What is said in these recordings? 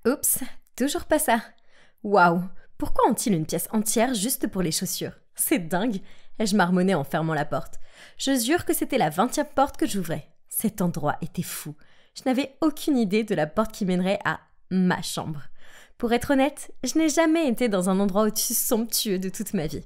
Oups, toujours pas ça. Waouh, pourquoi ont-ils une pièce entière juste pour les chaussures? C'est dingue, ai-je marmonné en fermant la porte. Je jure que c'était la 20e porte que j'ouvrais. Cet endroit était fou. Je n'avais aucune idée de la porte qui mènerait à ma chambre. Pour être honnête, je n'ai jamais été dans un endroit aussi somptueux de toute ma vie.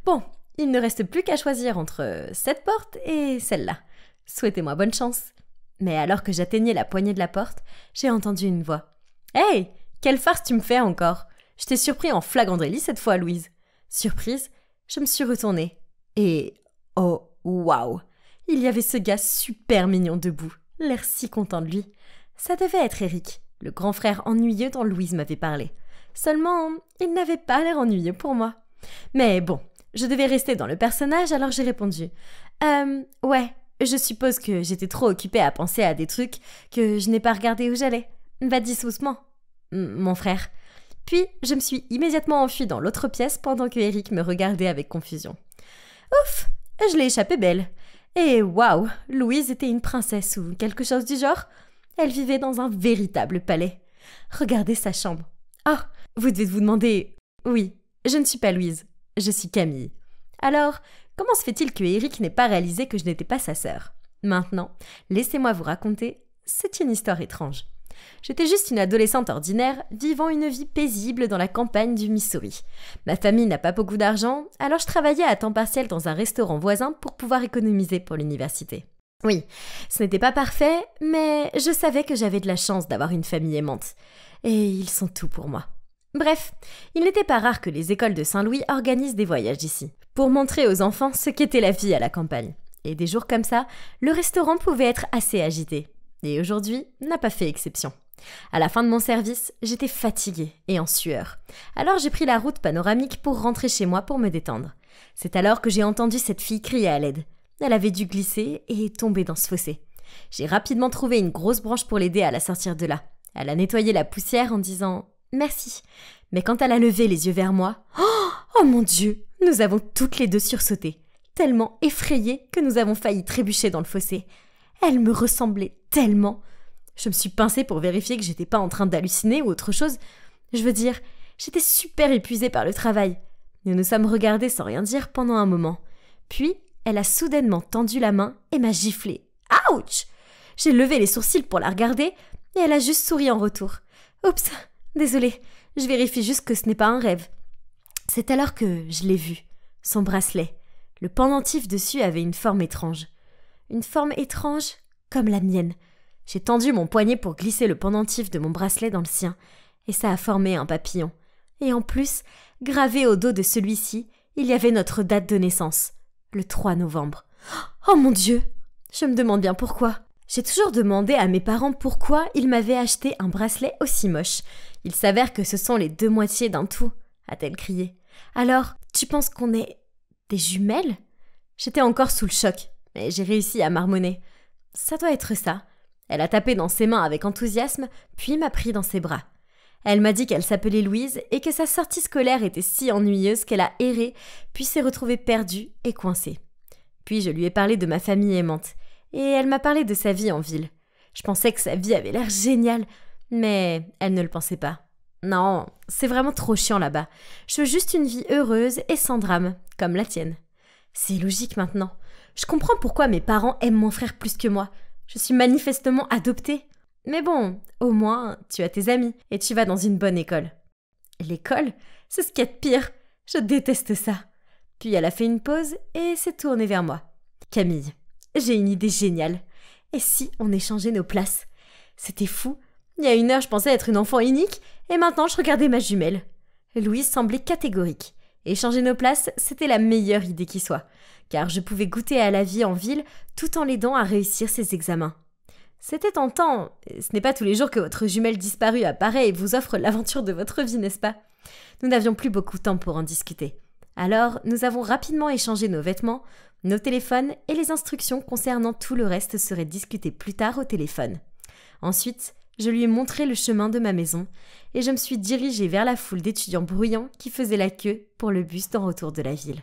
Bon, il ne reste plus qu'à choisir entre cette porte et celle-là. Souhaitez-moi bonne chance. Mais alors que j'atteignais la poignée de la porte, j'ai entendu une voix. « Hey, quelle farce tu me fais encore? Je t'ai surpris en flagrant délit cette fois, Louise. » Surprise, je me suis retournée. Et oh, waouh! Il y avait ce gars super mignon debout, l'air si content de lui. Ça devait être Eric, le grand frère ennuyeux dont Louise m'avait parlé. Seulement, il n'avait pas l'air ennuyeux pour moi. Mais bon, je devais rester dans le personnage, alors j'ai répondu. Ouais, je suppose que j'étais trop occupée à penser à des trucs que je n'ai pas regardé où j'allais. Va doucement, mon frère. » Puis, je me suis immédiatement enfuie dans l'autre pièce pendant que Eric me regardait avec confusion. Ouf, je l'ai échappé belle. Et waouh, Louise était une princesse ou quelque chose du genre. Elle vivait dans un véritable palais. Regardez sa chambre. Ah, vous devez vous demander... Oui, je ne suis pas Louise, je suis Camille. Alors, comment se fait-il que Eric n'ait pas réalisé que je n'étais pas sa sœur? Maintenant, laissez-moi vous raconter, c'est une histoire étrange. J'étais juste une adolescente ordinaire, vivant une vie paisible dans la campagne du Missouri. Ma famille n'a pas beaucoup d'argent, alors je travaillais à temps partiel dans un restaurant voisin pour pouvoir économiser pour l'université. Oui, ce n'était pas parfait, mais je savais que j'avais de la chance d'avoir une famille aimante. Et ils sont tout pour moi. Bref, il n'était pas rare que les écoles de Saint-Louis organisent des voyages ici, pour montrer aux enfants ce qu'était la vie à la campagne. Et des jours comme ça, le restaurant pouvait être assez agité. Et aujourd'hui n'a pas fait exception. À la fin de mon service, j'étais fatiguée et en sueur. Alors j'ai pris la route panoramique pour rentrer chez moi pour me détendre. C'est alors que j'ai entendu cette fille crier à l'aide. Elle avait dû glisser et tomber dans ce fossé. J'ai rapidement trouvé une grosse branche pour l'aider à la sortir de là. Elle a nettoyé la poussière en disant « Merci ». Mais quand elle a levé les yeux vers moi, oh mon Dieu, nous avons toutes les deux sursauté, tellement effrayées que nous avons failli trébucher dans le fossé. Elle me ressemblait tellement. Je me suis pincée pour vérifier que j'étais pas en train d'halluciner ou autre chose. Je veux dire, j'étais super épuisée par le travail. Nous nous sommes regardés sans rien dire pendant un moment. Puis, elle a soudainement tendu la main et m'a giflé. Ouch! J'ai levé les sourcils pour la regarder et elle a juste souri en retour. Oups, désolée, je vérifie juste que ce n'est pas un rêve. C'est alors que je l'ai vu. Son bracelet. Le pendentif dessus avait une forme étrange. Une forme étrange comme la mienne. J'ai tendu mon poignet pour glisser le pendentif de mon bracelet dans le sien, et ça a formé un papillon. Et en plus, gravé au dos de celui-ci, il y avait notre date de naissance, le 3 novembre. Oh mon Dieu! Je me demande bien pourquoi. J'ai toujours demandé à mes parents pourquoi ils m'avaient acheté un bracelet aussi moche. Il s'avère que ce sont les deux moitiés d'un tout, a-t-elle crié. Alors, tu penses qu'on est des jumelles? J'étais encore sous le choc, mais j'ai réussi à marmonner. Ça doit être ça. Elle a tapé dans ses mains avec enthousiasme, puis m'a pris dans ses bras. Elle m'a dit qu'elle s'appelait Louise et que sa sortie scolaire était si ennuyeuse qu'elle a erré, puis s'est retrouvée perdue et coincée. Puis je lui ai parlé de ma famille aimante, et elle m'a parlé de sa vie en ville. Je pensais que sa vie avait l'air géniale, mais elle ne le pensait pas. Non, c'est vraiment trop chiant là-bas. Je veux juste une vie heureuse et sans drame, comme la tienne. C'est logique maintenant. Je comprends pourquoi mes parents aiment mon frère plus que moi. Je suis manifestement adoptée. Mais bon, au moins, tu as tes amis et tu vas dans une bonne école. L'école? C'est ce qu'il y a de pire. Je déteste ça. Puis elle a fait une pause et s'est tournée vers moi. Camille, j'ai une idée géniale. Et si on échangeait nos places? C'était fou. Il y a 1 heure, je pensais être une enfant unique et maintenant, je regardais ma jumelle. Louise semblait catégorique. Échanger nos places, c'était la meilleure idée qui soit, car je pouvais goûter à la vie en ville tout en l'aidant à réussir ses examens. C'était tentant, ce n'est pas tous les jours que votre jumelle disparue apparaît et vous offre l'aventure de votre vie, n'est-ce pas? Nous n'avions plus beaucoup de temps pour en discuter. Alors, nous avons rapidement échangé nos vêtements, nos téléphones et les instructions concernant tout le reste seraient discutées plus tard au téléphone. Ensuite, je lui ai montré le chemin de ma maison et je me suis dirigée vers la foule d'étudiants bruyants qui faisaient la queue pour le bus en retour de la ville.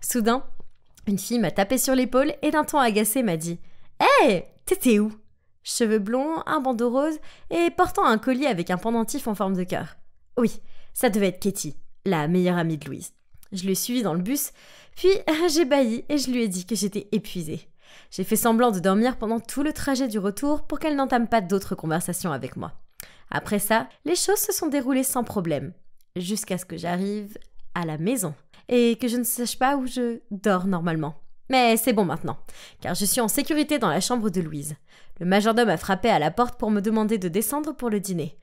Soudain, une fille m'a tapé sur l'épaule et d'un ton agacé m'a dit « Hé, t'étais où ?» cheveux blonds, un bandeau rose et portant un collier avec un pendentif en forme de cœur. Oui, ça devait être Katie, la meilleure amie de Louise. Je l'ai suivie dans le bus, puis j'ai bâilli et je lui ai dit que j'étais épuisée. J'ai fait semblant de dormir pendant tout le trajet du retour pour qu'elle n'entame pas d'autres conversations avec moi. Après ça, les choses se sont déroulées sans problème, jusqu'à ce que j'arrive à la maison et que je ne sache pas où je dors normalement. Mais c'est bon maintenant, car je suis en sécurité dans la chambre de Louise. Le majordome a frappé à la porte pour me demander de descendre pour le dîner.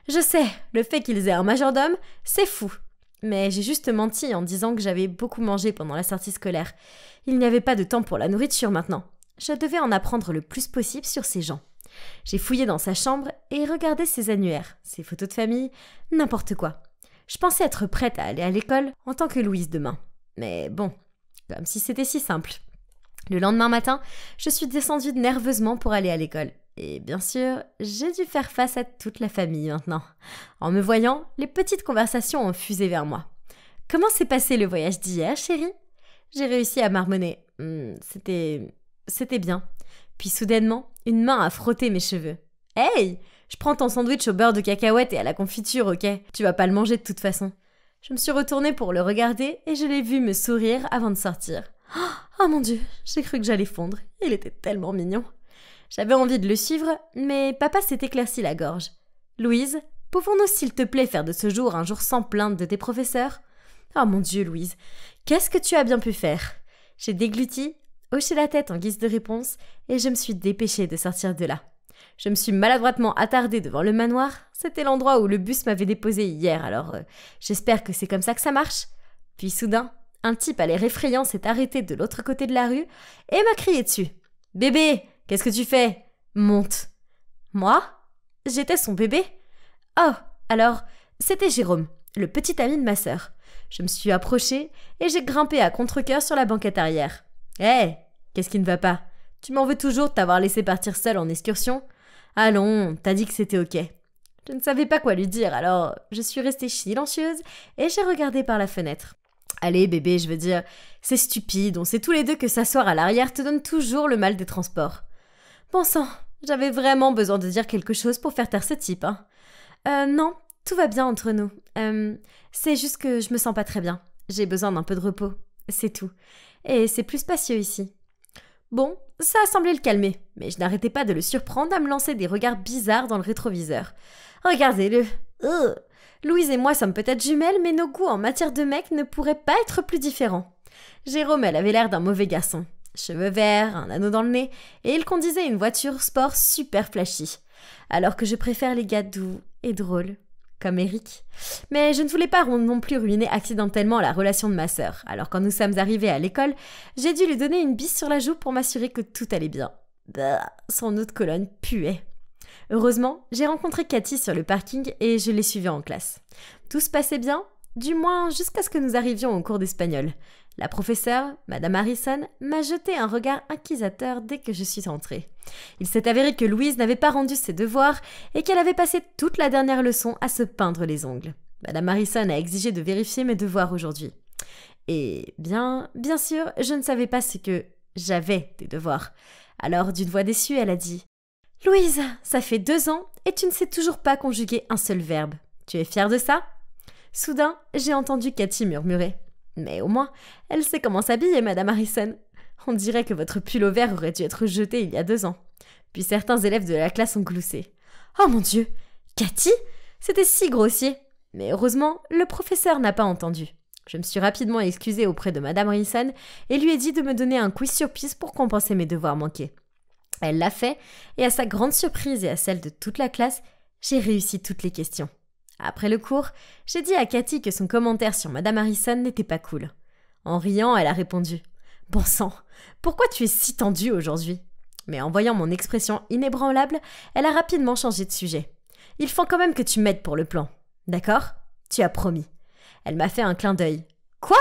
Je sais, le fait qu'ils aient un majordome, c'est fou. Mais j'ai juste menti en disant que j'avais beaucoup mangé pendant la sortie scolaire. Il n'y avait pas de temps pour la nourriture maintenant. Je devais en apprendre le plus possible sur ces gens. J'ai fouillé dans sa chambre et regardé ses annuaires, ses photos de famille, n'importe quoi. Je pensais être prête à aller à l'école en tant que Louise demain. Mais bon, comme si c'était si simple. Le lendemain matin, je suis descendue nerveusement pour aller à l'école. Et bien sûr, j'ai dû faire face à toute la famille maintenant. En me voyant, les petites conversations ont fusé vers moi. « Comment s'est passé le voyage d'hier, chérie ?» J'ai réussi à marmonner. C'était bien. Puis soudainement, une main a frotté mes cheveux. « Hey, je prends ton sandwich au beurre de cacahuète et à la confiture, ok? Tu vas pas le manger de toute façon. » Je me suis retournée pour le regarder et je l'ai vu me sourire avant de sortir. Oh mon Dieu, j'ai cru que j'allais fondre. Il était tellement mignon. J'avais envie de le suivre, mais papa s'est éclairci la gorge. « Louise, pouvons-nous s'il te plaît faire de ce jour un jour sans plainte de tes professeurs ?» Oh mon Dieu, Louise, qu'est-ce que tu as bien pu faire? J'ai dégluti, hoché la tête en guise de réponse et je me suis dépêchée de sortir de là. Je me suis maladroitement attardée devant le manoir. C'était l'endroit où le bus m'avait déposé hier, alors j'espère que c'est comme ça que ça marche. Puis soudain, un type à l'air effrayant s'est arrêté de l'autre côté de la rue et m'a crié dessus. « Bébé, qu'est-ce que tu fais? Monte !» Moi? J'étais son bébé? Oh, alors, c'était Jérôme, le petit ami de ma sœur. Je me suis approchée et j'ai grimpé à contre-cœur sur la banquette arrière. « Hé, qu'est-ce qui ne va pas? Tu m'en veux toujours de t'avoir laissé partir seule en excursion? Allons, t'as dit que c'était ok. » Je ne savais pas quoi lui dire, alors je suis restée silencieuse et j'ai regardé par la fenêtre. Allez bébé, je veux dire, c'est stupide, on sait tous les deux que s'asseoir à l'arrière te donne toujours le mal des transports. Bon sang, j'avais vraiment besoin de dire quelque chose pour faire taire ce type, hein. Non, tout va bien entre nous. C'est juste que je me sens pas très bien. J'ai besoin d'un peu de repos, c'est tout. Et c'est plus spacieux ici. Bon, ça a semblé le calmer, mais je n'arrêtais pas de le surprendre à me lancer des regards bizarres dans le rétroviseur. Regardez-le. Louise et moi sommes peut-être jumelles, mais nos goûts en matière de mec ne pourraient pas être plus différents. Jérôme, elle avait l'air d'un mauvais garçon. Cheveux verts, un anneau dans le nez, et il conduisait une voiture sport super flashy. Alors que je préfère les gars doux et drôles, comme Eric. Mais je ne voulais pas non plus ruiner accidentellement la relation de ma sœur. Alors quand nous sommes arrivés à l'école, j'ai dû lui donner une bise sur la joue pour m'assurer que tout allait bien. Bah, son eau de Cologne puait. Heureusement, j'ai rencontré Cathy sur le parking et je l'ai suivie en classe. Tout se passait bien, du moins jusqu'à ce que nous arrivions au cours d'espagnol. La professeure, Madame Harrison, m'a jeté un regard inquisiteur dès que je suis entrée. Il s'est avéré que Louise n'avait pas rendu ses devoirs et qu'elle avait passé toute la dernière leçon à se peindre les ongles. Madame Harrison a exigé de vérifier mes devoirs aujourd'hui. Et bien sûr, je ne savais pas ce que j'avais des devoirs. Alors, d'une voix déçue, elle a dit « Louise, ça fait 2 ans et tu ne sais toujours pas conjuguer un seul verbe. Tu es fière de ça ?» Soudain, j'ai entendu Cathy murmurer. Mais au moins, elle sait comment s'habiller, Madame Harrison. On dirait que votre pull au vert aurait dû être jeté il y a 2 ans. Puis certains élèves de la classe ont gloussé. Oh mon Dieu, Cathy? C'était si grossier. Mais heureusement, le professeur n'a pas entendu. Je me suis rapidement excusée auprès de Madame Harrison et lui ai dit de me donner un quiz sur piste pour compenser mes devoirs manqués. Elle l'a fait, et à sa grande surprise et à celle de toute la classe, j'ai réussi toutes les questions. Après le cours, j'ai dit à Cathy que son commentaire sur Madame Harrison n'était pas cool. En riant, elle a répondu « Bon sang, pourquoi tu es si tendue aujourd'hui ?» Mais en voyant mon expression inébranlable, elle a rapidement changé de sujet. « Il faut quand même que tu m'aides pour le plan. D'accord ? Tu as promis. » Elle m'a fait un clin d'œil. « Quoi ?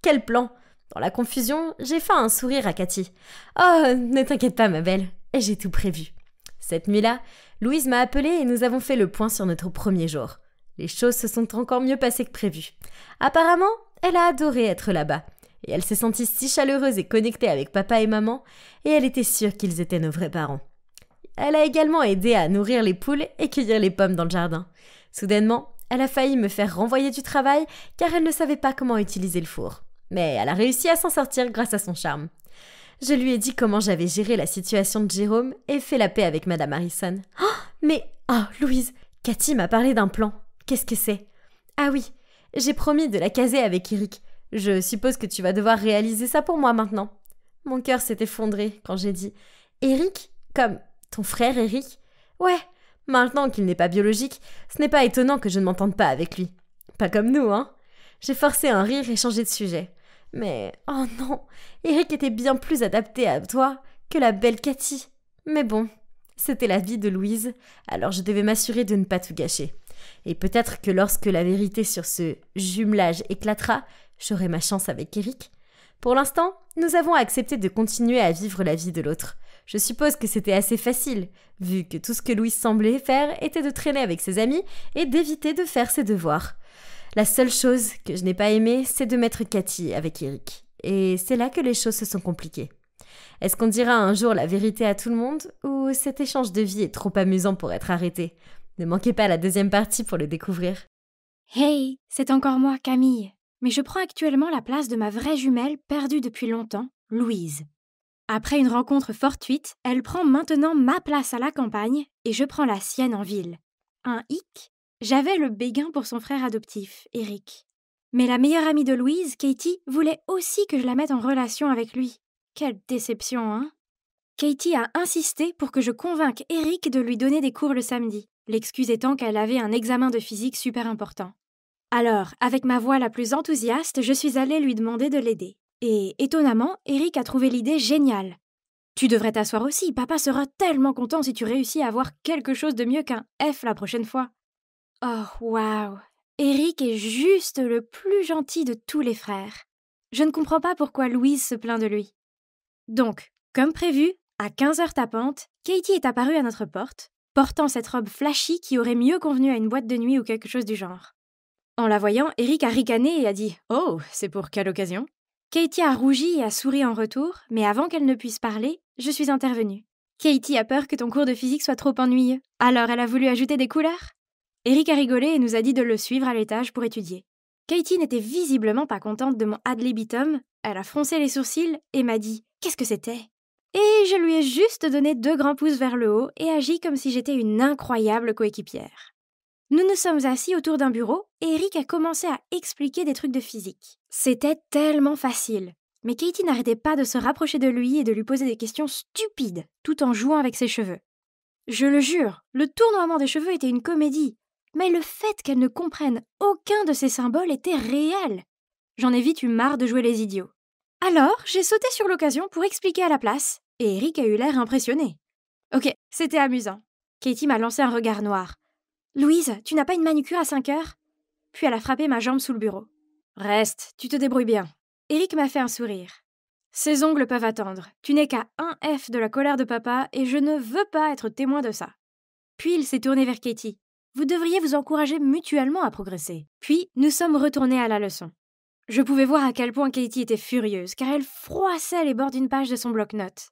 Quel plan ?» Dans la confusion, j'ai fait un sourire à Cathy. « Oh, ne t'inquiète pas, ma belle, j'ai tout prévu. » Cette nuit-là, Louise m'a appelée et nous avons fait le point sur notre premier jour. Les choses se sont encore mieux passées que prévu. Apparemment, elle a adoré être là-bas. Et elle s'est sentie si chaleureuse et connectée avec papa et maman, et elle était sûre qu'ils étaient nos vrais parents. elle a également aidé à nourrir les poules et cueillir les pommes dans le jardin. Soudainement, elle a failli me faire renvoyer du travail car elle ne savait pas comment utiliser le four. Mais elle a réussi à s'en sortir grâce à son charme. Je lui ai dit comment j'avais géré la situation de Jérôme et fait la paix avec Madame Harrison. Louise, Cathy m'a parlé d'un plan. Qu'est-ce que c'est? Ah oui, j'ai promis de la caser avec Eric. Je suppose que tu vas devoir réaliser ça pour moi maintenant. Mon cœur s'est effondré quand j'ai dit « Eric? Comme ton frère Eric? Ouais, maintenant qu'il n'est pas biologique, ce n'est pas étonnant que je ne m'entende pas avec lui. Pas comme nous, hein ?» J'ai forcé un rire et changé de sujet. Mais, oh non, Eric était bien plus adapté à toi que la belle Cathy. Mais bon, c'était la vie de Louise, alors je devais m'assurer de ne pas tout gâcher. Et peut-être que lorsque la vérité sur ce jumelage éclatera, j'aurai ma chance avec Eric. Pour l'instant, nous avons accepté de continuer à vivre la vie de l'autre. Je suppose que c'était assez facile, vu que tout ce que Louise semblait faire était de traîner avec ses amis et d'éviter de faire ses devoirs. La seule chose que je n'ai pas aimée, c'est de mettre Cathy avec Eric. Et c'est là que les choses se sont compliquées. Est-ce qu'on dira un jour la vérité à tout le monde, ou cet échange de vie est trop amusant pour être arrêté? Ne manquez pas la deuxième partie pour le découvrir. Hey, c'est encore moi, Camille. Mais je prends actuellement la place de ma vraie jumelle perdue depuis longtemps, Louise. Après une rencontre fortuite, elle prend maintenant ma place à la campagne et je prends la sienne en ville. Un hic, j'avais le béguin pour son frère adoptif, Eric. Mais la meilleure amie de Louise, Katie, voulait aussi que je la mette en relation avec lui. Quelle déception, hein? Katie a insisté pour que je convainque Eric de lui donner des cours le samedi, l'excuse étant qu'elle avait un examen de physique super important. Alors, avec ma voix la plus enthousiaste, je suis allée lui demander de l'aider. Et étonnamment, Eric a trouvé l'idée géniale. « Tu devrais t'asseoir aussi, papa sera tellement content si tu réussis à avoir quelque chose de mieux qu'un F la prochaine fois. » Oh, waouh! Eric est juste le plus gentil de tous les frères. Je ne comprends pas pourquoi Louise se plaint de lui. Donc, comme prévu, à 15h tapante, Katie est apparue à notre porte, portant cette robe flashy qui aurait mieux convenu à une boîte de nuit ou quelque chose du genre. En la voyant, Eric a ricané et a dit « Oh, c'est pour quelle occasion ?» Katie a rougi et a souri en retour, mais avant qu'elle ne puisse parler, je suis intervenue. « Katie a peur que ton cours de physique soit trop ennuyeux. Alors elle a voulu ajouter des couleurs ?» Eric a rigolé et nous a dit de le suivre à l'étage pour étudier. Katie n'était visiblement pas contente de mon ad libitum, elle a froncé les sourcils et m'a dit « Qu'est-ce que c'était ?» Et je lui ai juste donné 2 grands pouces vers le haut et agi comme si j'étais une incroyable coéquipière. Nous nous sommes assis autour d'un bureau et Eric a commencé à expliquer des trucs de physique. C'était tellement facile. Mais Katie n'arrêtait pas de se rapprocher de lui et de lui poser des questions stupides, tout en jouant avec ses cheveux. Je le jure, le tournoiement des cheveux était une comédie. Mais le fait qu'elle ne comprenne aucun de ces symboles était réel. J'en ai vite eu marre de jouer les idiots. Alors, j'ai sauté sur l'occasion pour expliquer à la place, et Eric a eu l'air impressionné. Ok, c'était amusant. Katie m'a lancé un regard noir. « Louise, tu n'as pas une manucure à 5 heures ?» Puis elle a frappé ma jambe sous le bureau. « Reste, tu te débrouilles bien. » Eric m'a fait un sourire. « Ces ongles peuvent attendre. Tu n'es qu'à un F de la colère de papa et je ne veux pas être témoin de ça. » Puis il s'est tourné vers Katie. « Vous devriez vous encourager mutuellement à progresser. » Puis nous sommes retournés à la leçon. Je pouvais voir à quel point Katie était furieuse, car elle froissait les bords d'une page de son bloc-notes.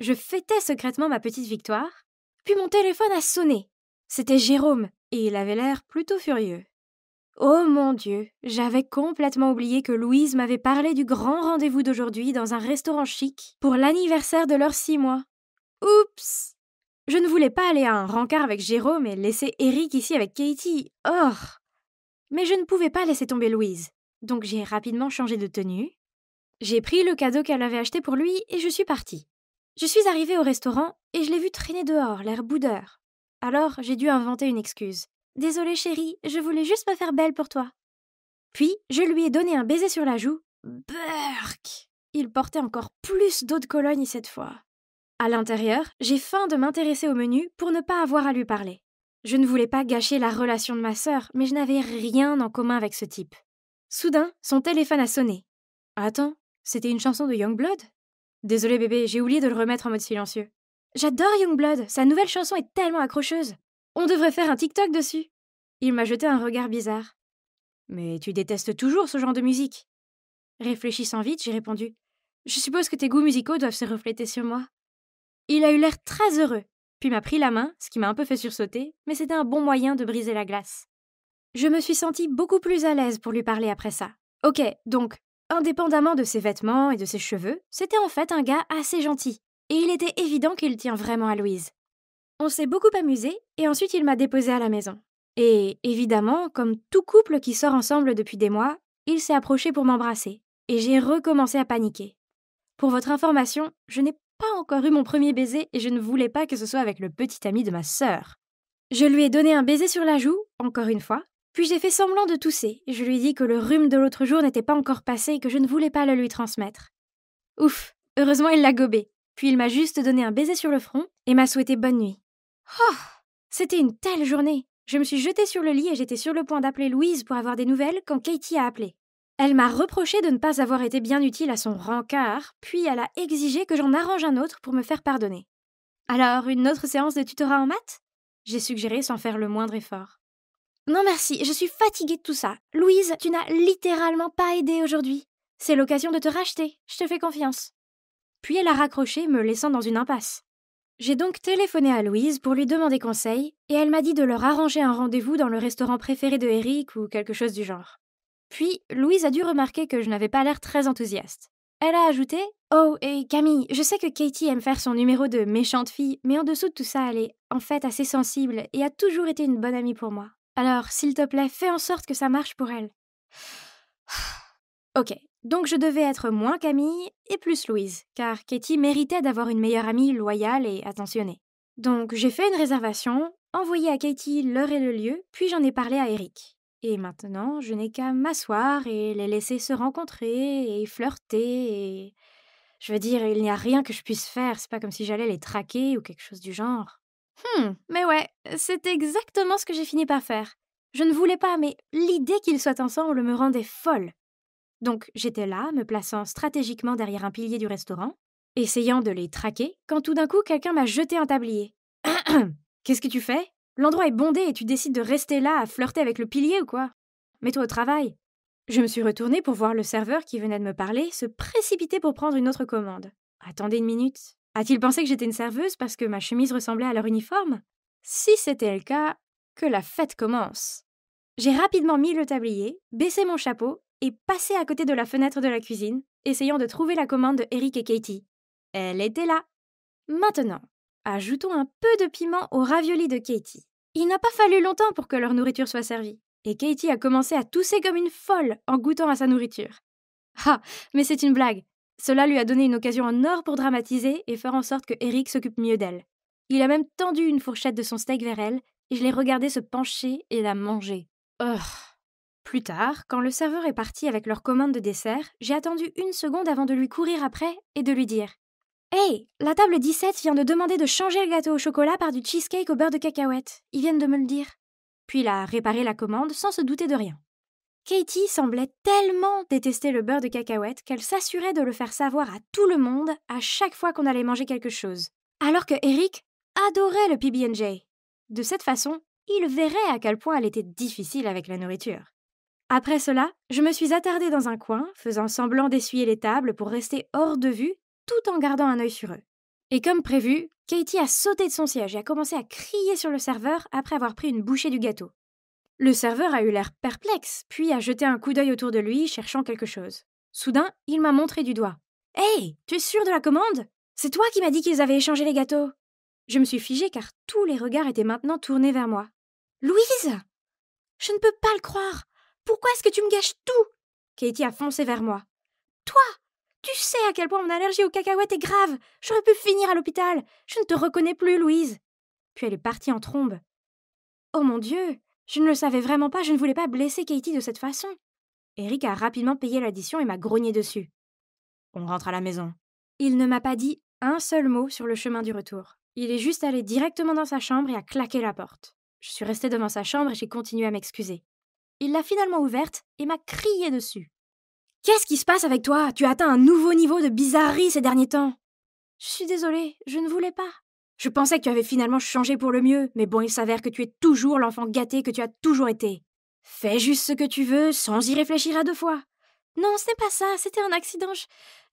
Je fêtais secrètement ma petite victoire, puis mon téléphone a sonné. C'était Jérôme, et il avait l'air plutôt furieux. Oh mon Dieu, j'avais complètement oublié que Louise m'avait parlé du grand rendez-vous d'aujourd'hui dans un restaurant chic pour l'anniversaire de leurs 6 mois. Oups! Je ne voulais pas aller à un rencard avec Jérôme et laisser Eric ici avec Katie. Oh! Mais je ne pouvais pas laisser tomber Louise. Donc j'ai rapidement changé de tenue. J'ai pris le cadeau qu'elle avait acheté pour lui et je suis partie. Je suis arrivée au restaurant et je l'ai vu traîner dehors, l'air boudeur. Alors j'ai dû inventer une excuse. « Désolée chérie, je voulais juste me faire belle pour toi. » Puis je lui ai donné un baiser sur la joue. Burk! Il portait encore plus d'eau de Cologne cette fois. À l'intérieur, j'ai feint de m'intéresser au menu pour ne pas avoir à lui parler. Je ne voulais pas gâcher la relation de ma sœur, mais je n'avais rien en commun avec ce type. Soudain, son téléphone a sonné. Attends, c'était une chanson de Youngblood ? Désolé bébé, j'ai oublié de le remettre en mode silencieux. J'adore Youngblood, sa nouvelle chanson est tellement accrocheuse. On devrait faire un TikTok dessus. Il m'a jeté un regard bizarre. Mais tu détestes toujours ce genre de musique. Réfléchissant vite, j'ai répondu. Je suppose que tes goûts musicaux doivent se refléter sur moi. Il a eu l'air très heureux. puis m'a pris la main, ce qui m'a un peu fait sursauter, mais c'était un bon moyen de briser la glace. Je me suis sentie beaucoup plus à l'aise pour lui parler après ça. Ok, donc, indépendamment de ses vêtements et de ses cheveux, c'était en fait un gars assez gentil, et il était évident qu'il tient vraiment à Louise. On s'est beaucoup amusé, et ensuite il m'a déposée à la maison. Et évidemment, comme tout couple qui sort ensemble depuis des mois, il s'est approché pour m'embrasser, et j'ai recommencé à paniquer. Pour votre information, je n'ai pas encore eu mon premier baiser et je ne voulais pas que ce soit avec le petit ami de ma sœur. Je lui ai donné un baiser sur la joue, encore une fois, puis j'ai fait semblant de tousser et je lui ai dit que le rhume de l'autre jour n'était pas encore passé et que je ne voulais pas le lui transmettre. Ouf, heureusement il l'a gobé, puis il m'a juste donné un baiser sur le front et m'a souhaité bonne nuit. Oh, c'était une telle journée. Je me suis jetée sur le lit et j'étais sur le point d'appeler Louise pour avoir des nouvelles quand Katie a appelé. Elle m'a reproché de ne pas avoir été bien utile à son rencard, puis elle a exigé que j'en arrange un autre pour me faire pardonner. Alors, une autre séance de tutorat en maths ? J'ai suggéré sans faire le moindre effort. Non merci, je suis fatiguée de tout ça. Louise, tu n'as littéralement pas aidé aujourd'hui. C'est l'occasion de te racheter, je te fais confiance. Puis elle a raccroché, me laissant dans une impasse. J'ai donc téléphoné à Louise pour lui demander conseil, et elle m'a dit de leur arranger un rendez-vous dans le restaurant préféré de Eric ou quelque chose du genre. Puis, Louise a dû remarquer que je n'avais pas l'air très enthousiaste. Elle a ajouté « Oh, et Camille, je sais que Katie aime faire son numéro de méchante fille, mais en dessous de tout ça, elle est en fait assez sensible et a toujours été une bonne amie pour moi. Alors, s'il te plaît, fais en sorte que ça marche pour elle. » Ok, donc je devais être moins Camille et plus Louise, car Katie méritait d'avoir une meilleure amie loyale et attentionnée. Donc j'ai fait une réservation, envoyé à Katie l'heure et le lieu, puis j'en ai parlé à Eric. Et maintenant, je n'ai qu'à m'asseoir et les laisser se rencontrer et flirter et... Je veux dire, il n'y a rien que je puisse faire, c'est pas comme si j'allais les traquer ou quelque chose du genre. Mais ouais, c'est exactement ce que j'ai fini par faire. Je ne voulais pas, mais l'idée qu'ils soient ensemble me rendait folle. Donc j'étais là, me plaçant stratégiquement derrière un pilier du restaurant, essayant de les traquer, quand tout d'un coup quelqu'un m'a jeté un tablier. « Qu'est-ce que tu fais ? L'endroit est bondé et tu décides de rester là à flirter avec le pilier ou quoi ? Mets-toi au travail !» Je me suis retournée pour voir le serveur qui venait de me parler se précipiter pour prendre une autre commande. Attendez une minute. A-t-il pensé que j'étais une serveuse parce que ma chemise ressemblait à leur uniforme ? Si c'était le cas, que la fête commence. J'ai rapidement mis le tablier, baissé mon chapeau et passé à côté de la fenêtre de la cuisine, essayant de trouver la commande de Eric et Katie. Elle était là. Maintenant, ajoutons un peu de piment aux raviolis de Katie. Il n'a pas fallu longtemps pour que leur nourriture soit servie, et Katie a commencé à tousser comme une folle en goûtant à sa nourriture. Ah, mais c'est une blague. Cela lui a donné une occasion en or pour dramatiser et faire en sorte que Eric s'occupe mieux d'elle. Il a même tendu une fourchette de son steak vers elle, et je l'ai regardée se pencher et la manger. Plus tard, quand le serveur est parti avec leur commande de dessert, j'ai attendu 1 seconde avant de lui courir après et de lui dire « Hey, la table 17 vient de demander de changer le gâteau au chocolat par du cheesecake au beurre de cacahuète. Ils viennent de me le dire. » Puis il a réparé la commande sans se douter de rien. Katie semblait tellement détester le beurre de cacahuète qu'elle s'assurait de le faire savoir à tout le monde à chaque fois qu'on allait manger quelque chose. Alors que Eric adorait le PB&J. De cette façon, il verrait à quel point elle était difficile avec la nourriture. Après cela, je me suis attardée dans un coin, faisant semblant d'essuyer les tables pour rester hors de vue, tout en gardant un œil sur eux. Et comme prévu, Katie a sauté de son siège et a commencé à crier sur le serveur après avoir pris une bouchée du gâteau. Le serveur a eu l'air perplexe, puis a jeté un coup d'œil autour de lui, cherchant quelque chose. Soudain, il m'a montré du doigt. « Hey, tu es sûre de la commande ? C'est toi qui m'as dit qu'ils avaient échangé les gâteaux !» Je me suis figée car tous les regards étaient maintenant tournés vers moi. « Louise ! Je ne peux pas le croire ! Pourquoi est-ce que tu me gâches tout ?» Katie a foncé vers moi. « Toi, tu sais à quel point mon allergie aux cacahuètes est grave. J'aurais pu finir à l'hôpital. Je ne te reconnais plus, Louise. » Puis elle est partie en trombe. Oh mon Dieu, je ne le savais vraiment pas, je ne voulais pas blesser Katie de cette façon. Eric a rapidement payé l'addition et m'a grogné dessus. On rentre à la maison. Il ne m'a pas dit un seul mot sur le chemin du retour. Il est juste allé directement dans sa chambre et a claqué la porte. Je suis restée devant sa chambre et j'ai continué à m'excuser. Il l'a finalement ouverte et m'a crié dessus. « Qu'est-ce qui se passe avec toi ? Tu as atteint un nouveau niveau de bizarrerie ces derniers temps. » « Je suis désolée, je ne voulais pas. Je pensais que tu avais finalement changé pour le mieux, mais bon, il s'avère que tu es toujours l'enfant gâté que tu as toujours été. Fais juste ce que tu veux, sans y réfléchir à 2 fois. » « Non, ce n'est pas ça, c'était un accident,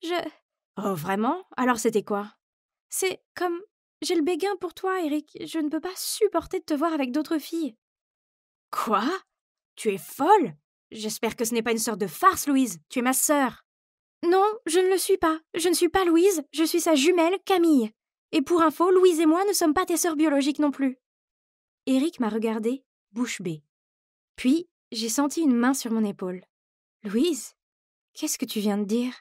je... » « Oh, vraiment ? Alors c'était quoi ? » « C'est comme J'ai le béguin pour toi, Eric. Je ne peux pas supporter de te voir avec d'autres filles. Quoi? Tu es folle? J'espère que ce n'est pas une sorte de farce, Louise. Tu es ma sœur. Non, je ne le suis pas. Je ne suis pas Louise, je suis sa jumelle, Camille. Et pour info, Louise et moi ne sommes pas tes sœurs biologiques non plus. Eric m'a regardée, bouche bée. Puis, j'ai senti une main sur mon épaule. Louise, qu'est-ce que tu viens de dire?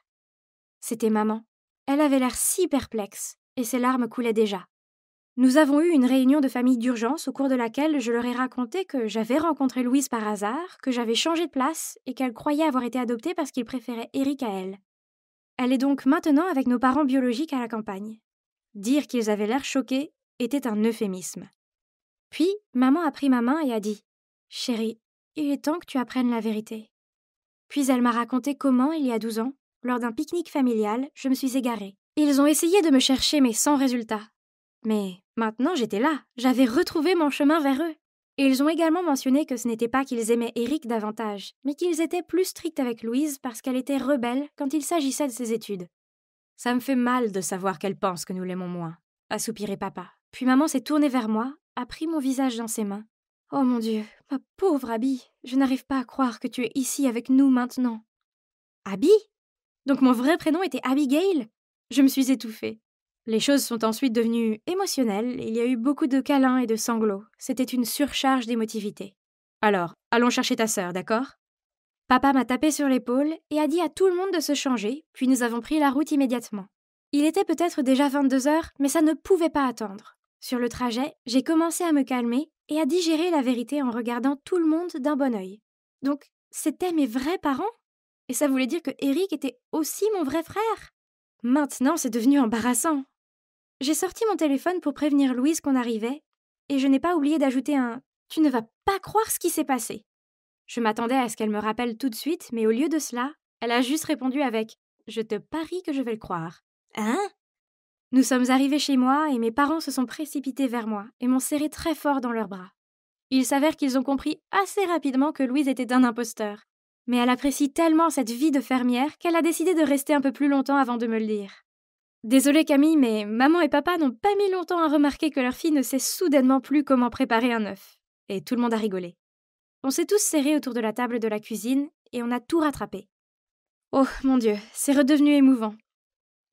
C'était maman. Elle avait l'air si perplexe, et ses larmes coulaient déjà. Nous avons eu une réunion de famille d'urgence au cours de laquelle je leur ai raconté que j'avais rencontré Louise par hasard, que j'avais changé de place et qu'elle croyait avoir été adoptée parce qu'il préférait Eric à elle. Elle est donc maintenant avec nos parents biologiques à la campagne. Dire qu'ils avaient l'air choqués était un euphémisme. Puis, maman a pris ma main et a dit « Chérie, il est temps que tu apprennes la vérité. » Puis elle m'a raconté comment, il y a 12 ans, lors d'un pique-nique familial, je me suis égarée. Ils ont essayé de me chercher, mais sans résultat. Mais maintenant j'étais là, j'avais retrouvé mon chemin vers eux. Et ils ont également mentionné que ce n'était pas qu'ils aimaient Eric davantage, mais qu'ils étaient plus stricts avec Louise parce qu'elle était rebelle quand il s'agissait de ses études. Ça me fait mal de savoir qu'elle pense que nous l'aimons moins, a soupiré papa. Puis maman s'est tournée vers moi, a pris mon visage dans ses mains. Oh mon Dieu, ma pauvre Abby, je n'arrive pas à croire que tu es ici avec nous maintenant. Abby? Donc mon vrai prénom était Abigail? Je me suis étouffée. Les choses sont ensuite devenues émotionnelles, il y a eu beaucoup de câlins et de sanglots. C'était une surcharge d'émotivité. Alors, allons chercher ta sœur, d'accord? Papa m'a tapé sur l'épaule et a dit à tout le monde de se changer, puis nous avons pris la route immédiatement. Il était peut-être déjà 22 heures, mais ça ne pouvait pas attendre. Sur le trajet, j'ai commencé à me calmer et à digérer la vérité en regardant tout le monde d'un bon œil. Donc, c'étaient mes vrais parents? Et ça voulait dire que Eric était aussi mon vrai frère? Maintenant, c'est devenu embarrassant. J'ai sorti mon téléphone pour prévenir Louise qu'on arrivait, et je n'ai pas oublié d'ajouter un « Tu ne vas pas croire ce qui s'est passé ». Je m'attendais à ce qu'elle me rappelle tout de suite, mais au lieu de cela, elle a juste répondu avec « Je te parie que je vais le croire ». Hein? Nous sommes arrivés chez moi et mes parents se sont précipités vers moi et m'ont serré très fort dans leurs bras. Il s'avère qu'ils ont compris assez rapidement que Louise était un imposteur. Mais elle apprécie tellement cette vie de fermière qu'elle a décidé de rester un peu plus longtemps avant de me le dire. Désolée Camille, mais maman et papa n'ont pas mis longtemps à remarquer que leur fille ne sait soudainement plus comment préparer un œuf. Et tout le monde a rigolé. On s'est tous serrés autour de la table de la cuisine et on a tout rattrapé. Oh mon Dieu, c'est redevenu émouvant.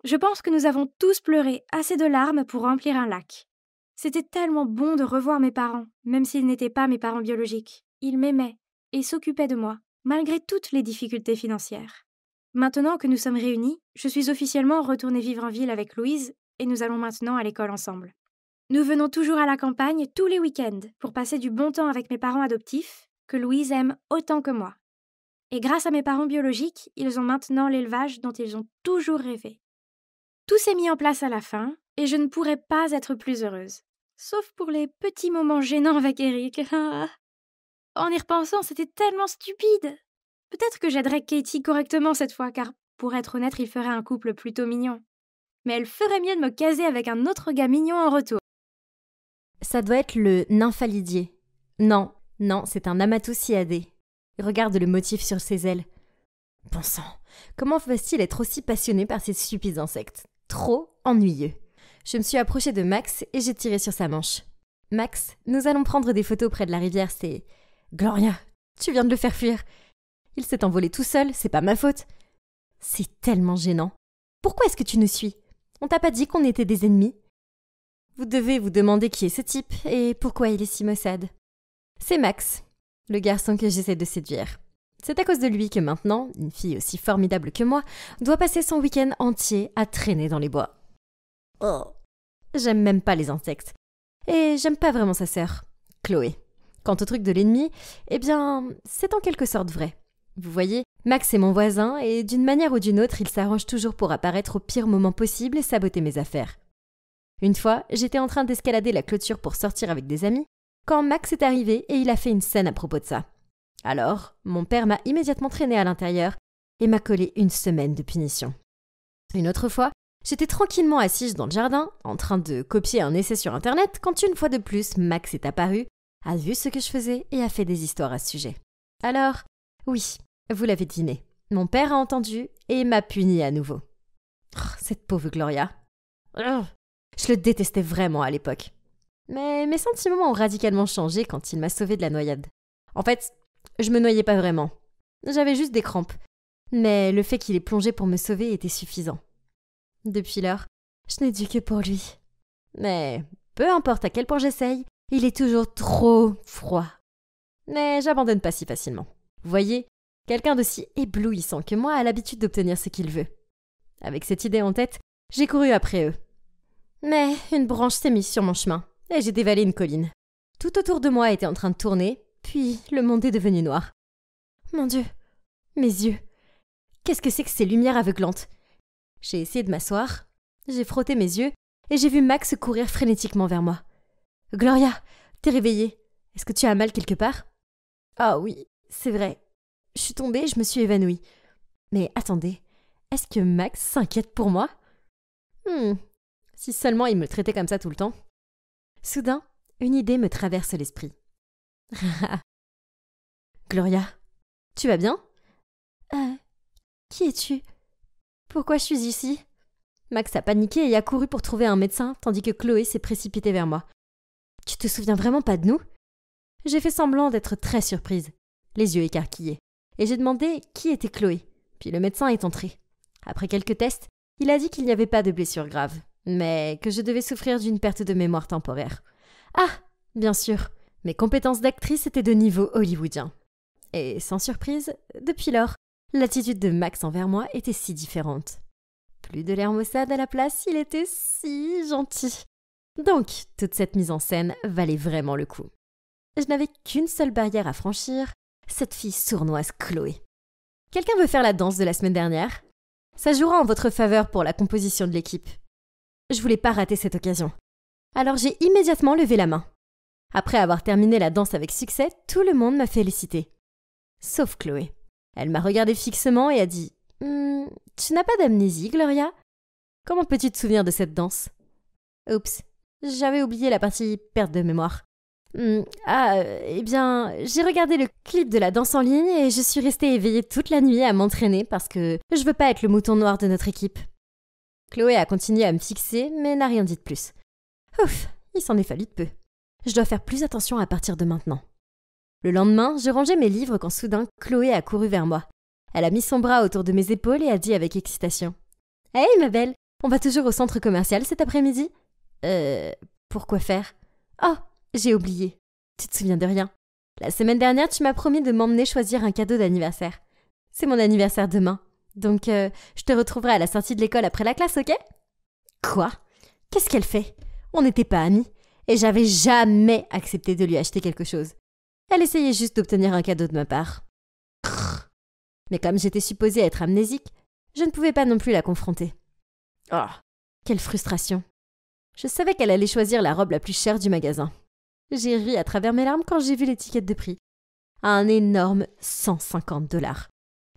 Je pense que nous avons tous pleuré assez de larmes pour remplir un lac. C'était tellement bon de revoir mes parents, même s'ils n'étaient pas mes parents biologiques. Ils m'aimaient et s'occupaient de moi, malgré toutes les difficultés financières. Maintenant que nous sommes réunis, je suis officiellement retournée vivre en ville avec Louise et nous allons maintenant à l'école ensemble. Nous venons toujours à la campagne tous les week-ends pour passer du bon temps avec mes parents adoptifs, que Louise aime autant que moi. Et grâce à mes parents biologiques, ils ont maintenant l'élevage dont ils ont toujours rêvé. Tout s'est mis en place à la fin et je ne pourrais pas être plus heureuse. Sauf pour les petits moments gênants avec Eric. En y repensant, c'était tellement stupide. Peut-être que j'aiderais Katie correctement cette fois, car, pour être honnête, il ferait un couple plutôt mignon. Mais elle ferait mieux de me caser avec un autre gars mignon en retour. Ça doit être le nymphalidier. Non, c'est un Amatousiadé. Regarde le motif sur ses ailes. Bon sang, comment va-t-il être aussi passionné par ces stupides insectes? Trop ennuyeux. Je me suis approchée de Max et j'ai tiré sur sa manche. Max, nous allons prendre des photos près de la rivière, c'est... Gloria, tu viens de le faire fuir. Il s'est envolé tout seul, c'est pas ma faute. C'est tellement gênant. Pourquoi est-ce que tu nous suis? On t'a pas dit qu'on était des ennemis? Vous devez vous demander qui est ce type et pourquoi il est si maussade. C'est Max, le garçon que j'essaie de séduire. C'est à cause de lui que maintenant, une fille aussi formidable que moi doit passer son week-end entier à traîner dans les bois. Oh, j'aime même pas les insectes. Et j'aime pas vraiment sa sœur, Chloé. Quant au truc de l'ennemi, eh bien, c'est en quelque sorte vrai. Vous voyez, Max est mon voisin et d'une manière ou d'une autre, il s'arrange toujours pour apparaître au pire moment possible et saboter mes affaires. Une fois, j'étais en train d'escalader la clôture pour sortir avec des amis, quand Max est arrivé et il a fait une scène à propos de ça. Alors, mon père m'a immédiatement traîné à l'intérieur et m'a collé 1 semaine de punition. Une autre fois, j'étais tranquillement assise dans le jardin, en train de copier un essai sur Internet, quand une fois de plus, Max est apparu, a vu ce que je faisais et a fait des histoires à ce sujet. Alors, oui, vous l'avez deviné, mon père a entendu et m'a puni à nouveau. Oh, cette pauvre Gloria. Je le détestais vraiment à l'époque. Mais mes sentiments ont radicalement changé quand il m'a sauvée de la noyade. En fait, je me noyais pas vraiment. J'avais juste des crampes. Mais le fait qu'il ait plongé pour me sauver était suffisant. Depuis lors, je n'ai dû que pour lui. Mais peu importe à quel point j'essaye, il est toujours trop froid. Mais j'abandonne pas si facilement. Vous voyez, quelqu'un d'aussi éblouissant que moi a l'habitude d'obtenir ce qu'il veut. Avec cette idée en tête, j'ai couru après eux. Mais une branche s'est mise sur mon chemin et j'ai dévalé une colline. Tout autour de moi était en train de tourner, puis le monde est devenu noir. Mon Dieu, mes yeux. Qu'est-ce que c'est que ces lumières aveuglantes? J'ai essayé de m'asseoir, j'ai frotté mes yeux et j'ai vu Max courir frénétiquement vers moi. « Gloria, t'es réveillée. Est-ce que tu as mal quelque part ?»« Ah oui, c'est vrai. Je suis tombée et je me suis évanouie. Mais attendez, est-ce que Max s'inquiète pour moi ? Si seulement il me traitait comme ça tout le temps. » Soudain, une idée me traverse l'esprit. « Gloria, tu vas bien ? » Qui es-tu ? Pourquoi je suis ici ? Max a paniqué et a couru pour trouver un médecin, tandis que Chloé s'est précipitée vers moi. « Tu te souviens vraiment pas de nous ?» J'ai fait semblant d'être très surprise, les yeux écarquillés, et j'ai demandé qui était Chloé. Puis le médecin est entré. Après quelques tests, il a dit qu'il n'y avait pas de blessure grave, mais que je devais souffrir d'une perte de mémoire temporaire. Ah, bien sûr, mes compétences d'actrice étaient de niveau hollywoodien. Et sans surprise, depuis lors, l'attitude de Max envers moi était si différente. Plus de l'air maussade à la place, il était si gentil. Donc, toute cette mise en scène valait vraiment le coup. Je n'avais qu'une seule barrière à franchir, cette fille sournoise Chloé. Quelqu'un veut faire la danse de la semaine dernière ? Ça jouera en votre faveur pour la composition de l'équipe. Je voulais pas rater cette occasion. Alors j'ai immédiatement levé la main. Après avoir terminé la danse avec succès, tout le monde m'a félicité. Sauf Chloé. Elle m'a regardé fixement et a dit « Tu n'as pas d'amnésie, Gloria ? Comment peux-tu te souvenir de cette danse ?»« Oups, j'avais oublié la partie perte de mémoire. Eh bien, j'ai regardé le clip de la danse en ligne et je suis restée éveillée toute la nuit à m'entraîner parce que je veux pas être le mouton noir de notre équipe. » Chloé a continué à me fixer, mais n'a rien dit de plus. Ouf, il s'en est fallu de peu. Je dois faire plus attention à partir de maintenant. Le lendemain, je rangeais mes livres quand soudain, Chloé a couru vers moi. Elle a mis son bras autour de mes épaules et a dit avec excitation « Hey, ma belle, on va toujours au centre commercial cet après-midi ?»« Pourquoi faire ?»« Oh, j'ai oublié. Tu te souviens de rien. La semaine dernière, tu m'as promis de m'emmener choisir un cadeau d'anniversaire. C'est mon anniversaire demain. Donc, je te retrouverai à la sortie de l'école après la classe, ok ?» Quoi ? Qu'est-ce qu'elle fait ? On n'était pas amis et j'avais jamais accepté de lui acheter quelque chose. Elle essayait juste d'obtenir un cadeau de ma part. Mais comme j'étais supposée être amnésique, je ne pouvais pas non plus la confronter. Oh, quelle frustration. Je savais qu'elle allait choisir la robe la plus chère du magasin. J'ai ri à travers mes larmes quand j'ai vu l'étiquette de prix. Un énorme 150 $.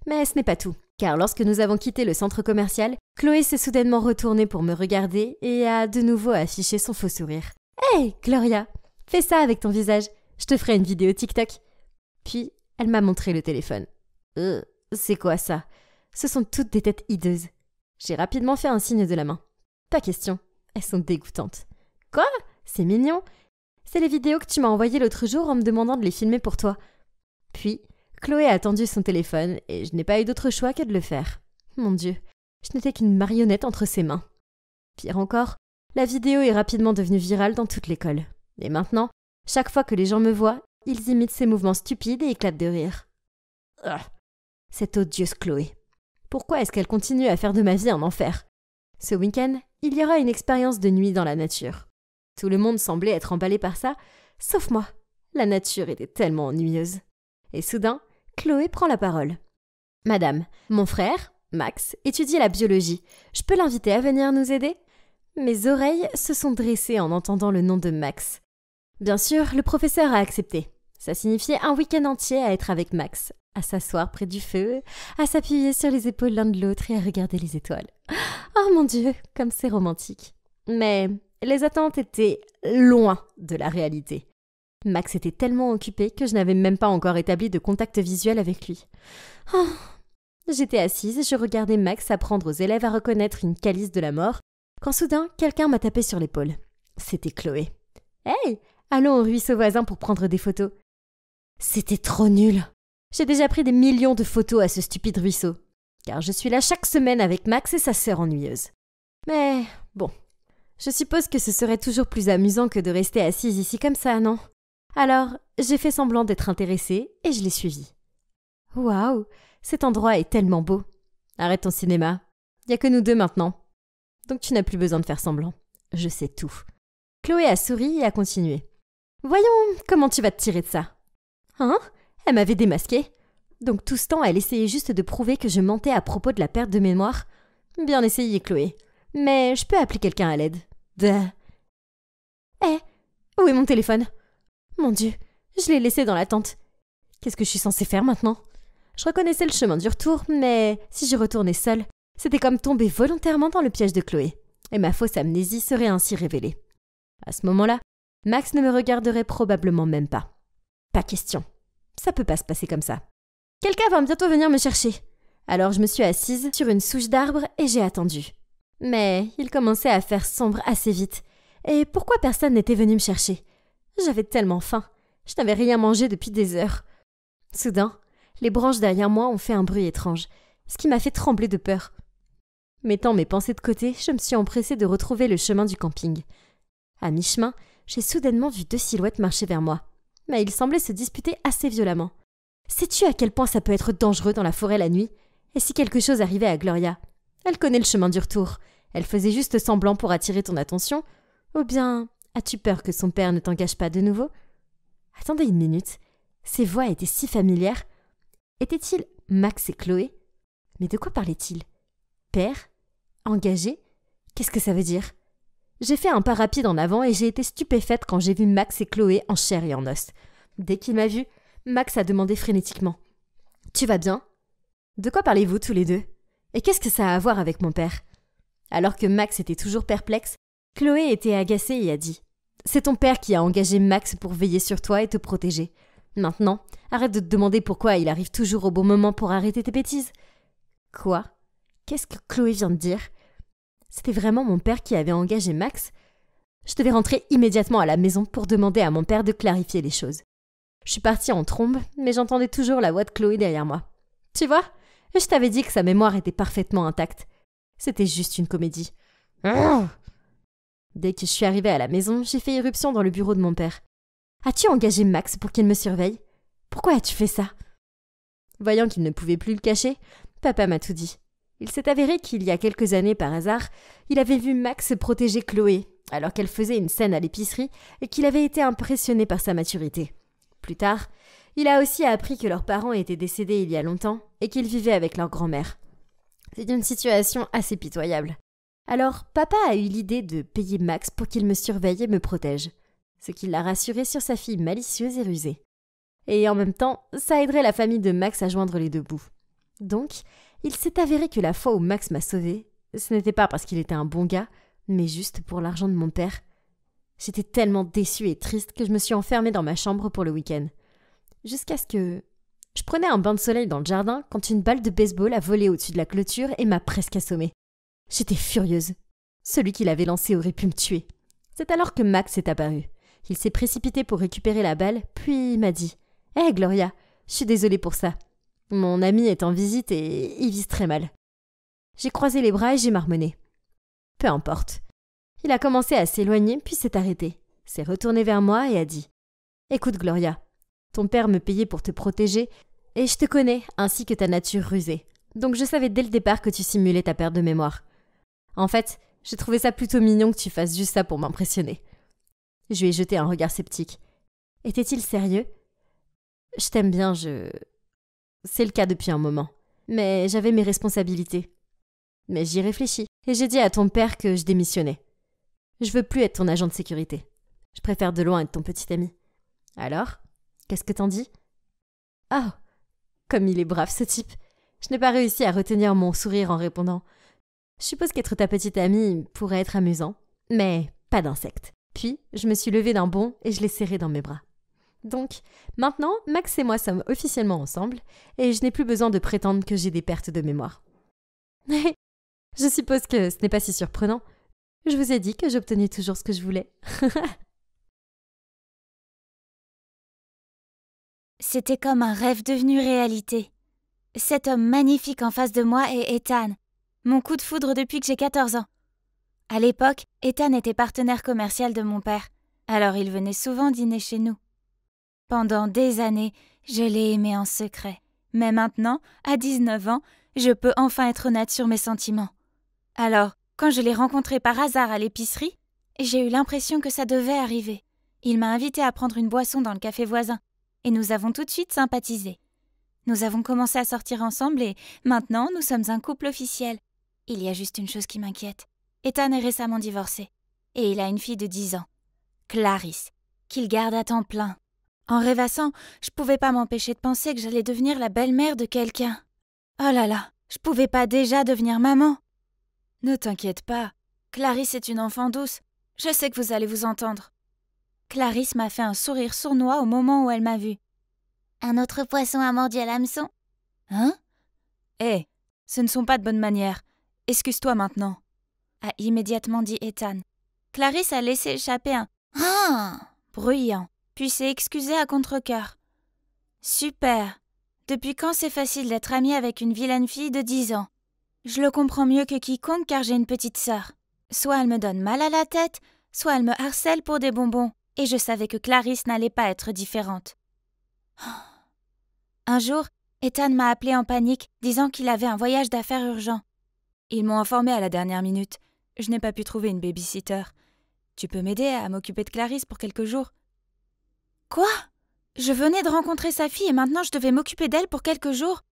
Mais ce n'est pas tout, car lorsque nous avons quitté le centre commercial, Chloé s'est soudainement retournée pour me regarder et a de nouveau affiché son faux sourire. « Hey, Gloria, fais ça avec ton visage. Je te ferai une vidéo TikTok. » Puis, elle m'a montré le téléphone. C'est quoi ça ? Ce sont toutes des têtes hideuses. J'ai rapidement fait un signe de la main. Pas question, elles sont dégoûtantes. Quoi ? C'est mignon. C'est les vidéos que tu m'as envoyées l'autre jour en me demandant de les filmer pour toi. Puis, Chloé a tendu son téléphone et je n'ai pas eu d'autre choix que de le faire. Mon Dieu, je n'étais qu'une marionnette entre ses mains. Pire encore, la vidéo est rapidement devenue virale dans toute l'école. Et maintenant, chaque fois que les gens me voient, ils imitent ces mouvements stupides et éclatent de rire. Cette odieuse Chloé. Pourquoi est-ce qu'elle continue à faire de ma vie un enfer ? Ce week-end, il y aura une expérience de nuit dans la nature. Tout le monde semblait être emballé par ça, sauf moi. La nature était tellement ennuyeuse. Et soudain, Chloé prend la parole. « Madame, mon frère, Max, étudie la biologie. Je peux l'inviter à venir nous aider ?» Mes oreilles se sont dressées en entendant le nom de Max. Bien sûr, le professeur a accepté. Ça signifiait un week-end entier à être avec Max, à s'asseoir près du feu, à s'appuyer sur les épaules l'un de l'autre et à regarder les étoiles. Oh mon Dieu, comme c'est romantique. Mais les attentes étaient loin de la réalité. Max était tellement occupé que je n'avais même pas encore établi de contact visuel avec lui. Oh. J'étais assise et je regardais Max apprendre aux élèves à reconnaître une calice de la mort quand soudain, quelqu'un m'a tapé sur l'épaule. C'était Chloé. « Hey, allons au ruisseau voisin pour prendre des photos. » C'était trop nul. J'ai déjà pris des millions de photos à ce stupide ruisseau, car je suis là chaque semaine avec Max et sa sœur ennuyeuse. Mais bon, je suppose que ce serait toujours plus amusant que de rester assise ici comme ça, non? Alors, j'ai fait semblant d'être intéressée et je l'ai suivi. Waouh, cet endroit est tellement beau. Arrête ton cinéma. Il n'y a que nous deux maintenant. Donc tu n'as plus besoin de faire semblant. Je sais tout. Chloé a souri et a continué. Voyons comment tu vas te tirer de ça. Hein? Elle m'avait démasqué. Donc tout ce temps, elle essayait juste de prouver que je mentais à propos de la perte de mémoire. Bien essayé, Chloé. Mais je peux appeler quelqu'un à l'aide. Où est mon téléphone? Mon Dieu, je l'ai laissé dans la tente. Qu'est-ce que je suis censée faire maintenant? Je reconnaissais le chemin du retour, mais si je retournais seule, c'était comme tomber volontairement dans le piège de Chloé. Et ma fausse amnésie serait ainsi révélée. À ce moment-là, Max ne me regarderait probablement même pas. Pas question. Ça peut pas se passer comme ça. Quelqu'un va bientôt venir me chercher. Alors je me suis assise sur une souche d'arbre et j'ai attendu. Mais il commençait à faire sombre assez vite. Et pourquoi personne n'était venu me chercher? J'avais tellement faim. Je n'avais rien mangé depuis des heures. Soudain, les branches derrière moi ont fait un bruit étrange, ce qui m'a fait trembler de peur. Mettant mes pensées de côté, je me suis empressée de retrouver le chemin du camping. À mi-chemin, j'ai soudainement vu deux silhouettes marcher vers moi. Mais ils semblaient se disputer assez violemment. Sais-tu à quel point ça peut être dangereux dans la forêt la nuit? Et si quelque chose arrivait à Gloria? Elle connaît le chemin du retour. Elle faisait juste semblant pour attirer ton attention. Ou bien, as-tu peur que son père ne t'engage pas de nouveau? Attendez une minute. Ces voix étaient si familières. Étaient-ils Max et Chloé? Mais de quoi parlaient-ils? Père? Engagé? Qu'est-ce que ça veut dire? J'ai fait un pas rapide en avant et j'ai été stupéfaite quand j'ai vu Max et Chloé en chair et en os. Dès qu'il m'a vue, Max a demandé frénétiquement. « Tu vas bien? De quoi parlez-vous tous les deux? Et qu'est-ce que ça a à voir avec mon père ?» Alors que Max était toujours perplexe, Chloé était agacée et a dit « C'est ton père qui a engagé Max pour veiller sur toi et te protéger. Maintenant, arrête de te demander pourquoi il arrive toujours au bon moment pour arrêter tes bêtises. » Quoi? Qu'est-ce que Chloé vient de dire? C'était vraiment mon père qui avait engagé Max? Je devais rentrer immédiatement à la maison pour demander à mon père de clarifier les choses. Je suis partie en trombe, mais j'entendais toujours la voix de Chloé derrière moi. Tu vois? Je t'avais dit que sa mémoire était parfaitement intacte. C'était juste une comédie. Dès que je suis arrivée à la maison, j'ai fait irruption dans le bureau de mon père. As-tu engagé Max pour qu'il me surveille? Pourquoi as-tu fait ça? Voyant qu'il ne pouvait plus le cacher, papa m'a tout dit. Il s'est avéré qu'il y a quelques années, par hasard, il avait vu Max protéger Chloé, alors qu'elle faisait une scène à l'épicerie et qu'il avait été impressionné par sa maturité. Plus tard, il a aussi appris que leurs parents étaient décédés il y a longtemps et qu'ils vivaient avec leur grand-mère. C'est une situation assez pitoyable. Alors, papa a eu l'idée de payer Max pour qu'il me surveille et me protège, ce qui l'a rassuré sur sa fille malicieuse et rusée. Et en même temps, ça aiderait la famille de Max à joindre les deux bouts. Donc, il s'est avéré que la fois où Max m'a sauvée, ce n'était pas parce qu'il était un bon gars, mais juste pour l'argent de mon père. J'étais tellement déçue et triste que je me suis enfermée dans ma chambre pour le week-end. Jusqu'à ce que... Je prenais un bain de soleil dans le jardin quand une balle de baseball a volé au-dessus de la clôture et m'a presque assommée. J'étais furieuse. Celui qui l'avait lancée aurait pu me tuer. C'est alors que Max est apparu. Il s'est précipité pour récupérer la balle, puis il m'a dit « Hé, Gloria, je suis désolée pour ça. Mon ami est en visite et il vise très mal. » J'ai croisé les bras et j'ai marmonné. Peu importe. Il a commencé à s'éloigner puis s'est arrêté, s'est retourné vers moi et a dit « Écoute Gloria, ton père me payait pour te protéger et je te connais ainsi que ta nature rusée. Donc je savais dès le départ que tu simulais ta perte de mémoire. En fait, j'ai trouvé ça plutôt mignon que tu fasses juste ça pour m'impressionner. » Je lui ai jeté un regard sceptique. Était-il sérieux? Je t'aime bien, C'est le cas depuis un moment. Mais j'avais mes responsabilités. Mais j'y réfléchis et j'ai dit à ton père que je démissionnais. Je veux plus être ton agent de sécurité. Je préfère de loin être ton petit ami. Alors, qu'est-ce que t'en dis? Oh, comme il est brave ce type. Je n'ai pas réussi à retenir mon sourire en répondant. Je suppose qu'être ta petite amie pourrait être amusant, mais pas d'insecte. Puis, je me suis levée d'un bond et je l'ai serré dans mes bras. Donc, maintenant, Max et moi sommes officiellement ensemble et je n'ai plus besoin de prétendre que j'ai des pertes de mémoire. Je suppose que ce n'est pas si surprenant. Je vous ai dit que j'obtenais toujours ce que je voulais. C'était comme un rêve devenu réalité. Cet homme magnifique en face de moi est Ethan, mon coup de foudre depuis que j'ai 14 ans. À l'époque, Ethan était partenaire commercial de mon père, alors il venait souvent dîner chez nous. Pendant des années, je l'ai aimé en secret. Mais maintenant, à 19 ans, je peux enfin être honnête sur mes sentiments. Alors, quand je l'ai rencontré par hasard à l'épicerie, j'ai eu l'impression que ça devait arriver. Il m'a invité à prendre une boisson dans le café voisin, et nous avons tout de suite sympathisé. Nous avons commencé à sortir ensemble et maintenant nous sommes un couple officiel. Il y a juste une chose qui m'inquiète. Ethan est récemment divorcé, et il a une fille de 10 ans, Clarisse, qu'il garde à temps plein. En rêvassant, je pouvais pas m'empêcher de penser que j'allais devenir la belle-mère de quelqu'un. Oh là là, je pouvais pas déjà devenir maman. Ne t'inquiète pas, Clarisse est une enfant douce. Je sais que vous allez vous entendre. Clarisse m'a fait un sourire sournois au moment où elle m'a vue. Un autre poisson a mordu à l'hameçon. Hein? Hé, ce ne sont pas de bonnes manières. Excuse-toi maintenant, a immédiatement dit Ethan. Clarisse a laissé échapper un « Ah !» bruyant, puis s'est excusée à contre-cœur. Super! Depuis quand c'est facile d'être amie avec une vilaine fille de 10 ans? Je le comprends mieux que quiconque car j'ai une petite sœur. Soit elle me donne mal à la tête, soit elle me harcèle pour des bonbons, et je savais que Clarisse n'allait pas être différente. Un jour, Ethan m'a appelé en panique, disant qu'il avait un voyage d'affaires urgent. Ils m'ont informé à la dernière minute. Je n'ai pas pu trouver une baby-sitter. Tu peux m'aider à m'occuper de Clarisse pour quelques jours? Quoi? Je venais de rencontrer sa fille et maintenant je devais m'occuper d'elle pour quelques jours?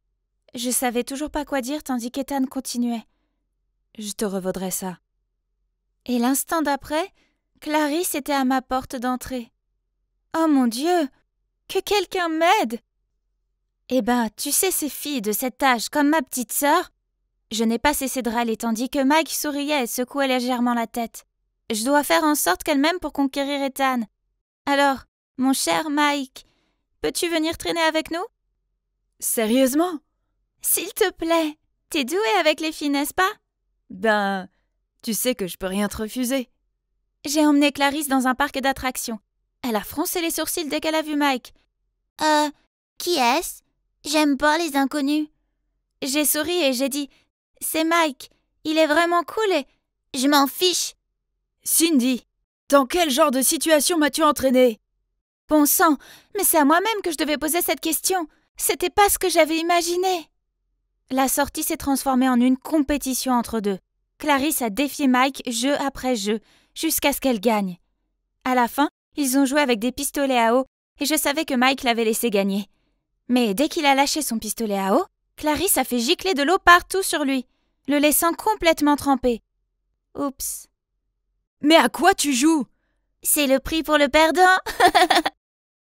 Je savais toujours pas quoi dire tandis qu'Ethan continuait. Je te revaudrai ça. Et l'instant d'après, Clarisse était à ma porte d'entrée. Oh mon Dieu! Que quelqu'un m'aide! Eh ben, tu sais, ces filles de cet âge, comme ma petite sœur, je n'ai pas cessé de râler tandis que Mike souriait et secouait légèrement la tête. Je dois faire en sorte qu'elle m'aime pour conquérir Ethan. Alors, mon cher Mike, peux-tu venir traîner avec nous? Sérieusement? S'il te plaît, t'es doué avec les filles, n'est-ce pas? Ben, tu sais que je peux rien te refuser. J'ai emmené Clarisse dans un parc d'attractions. Elle a froncé les sourcils dès qu'elle a vu Mike. Qui est-ce? J'aime pas les inconnus. J'ai souri et j'ai dit « C'est Mike, il est vraiment cool et je m'en fiche. » Cindy, dans quel genre de situation m'as-tu entraînée? Bon sang, mais c'est à moi-même que je devais poser cette question. C'était pas ce que j'avais imaginé. La sortie s'est transformée en une compétition entre deux. Clarisse a défié Mike jeu après jeu, jusqu'à ce qu'elle gagne. À la fin, ils ont joué avec des pistolets à eau et je savais que Mike l'avait laissé gagner. Mais dès qu'il a lâché son pistolet à eau, Clarisse a fait gicler de l'eau partout sur lui, le laissant complètement trempé. Oups. Mais à quoi tu joues? C'est le prix pour le perdant.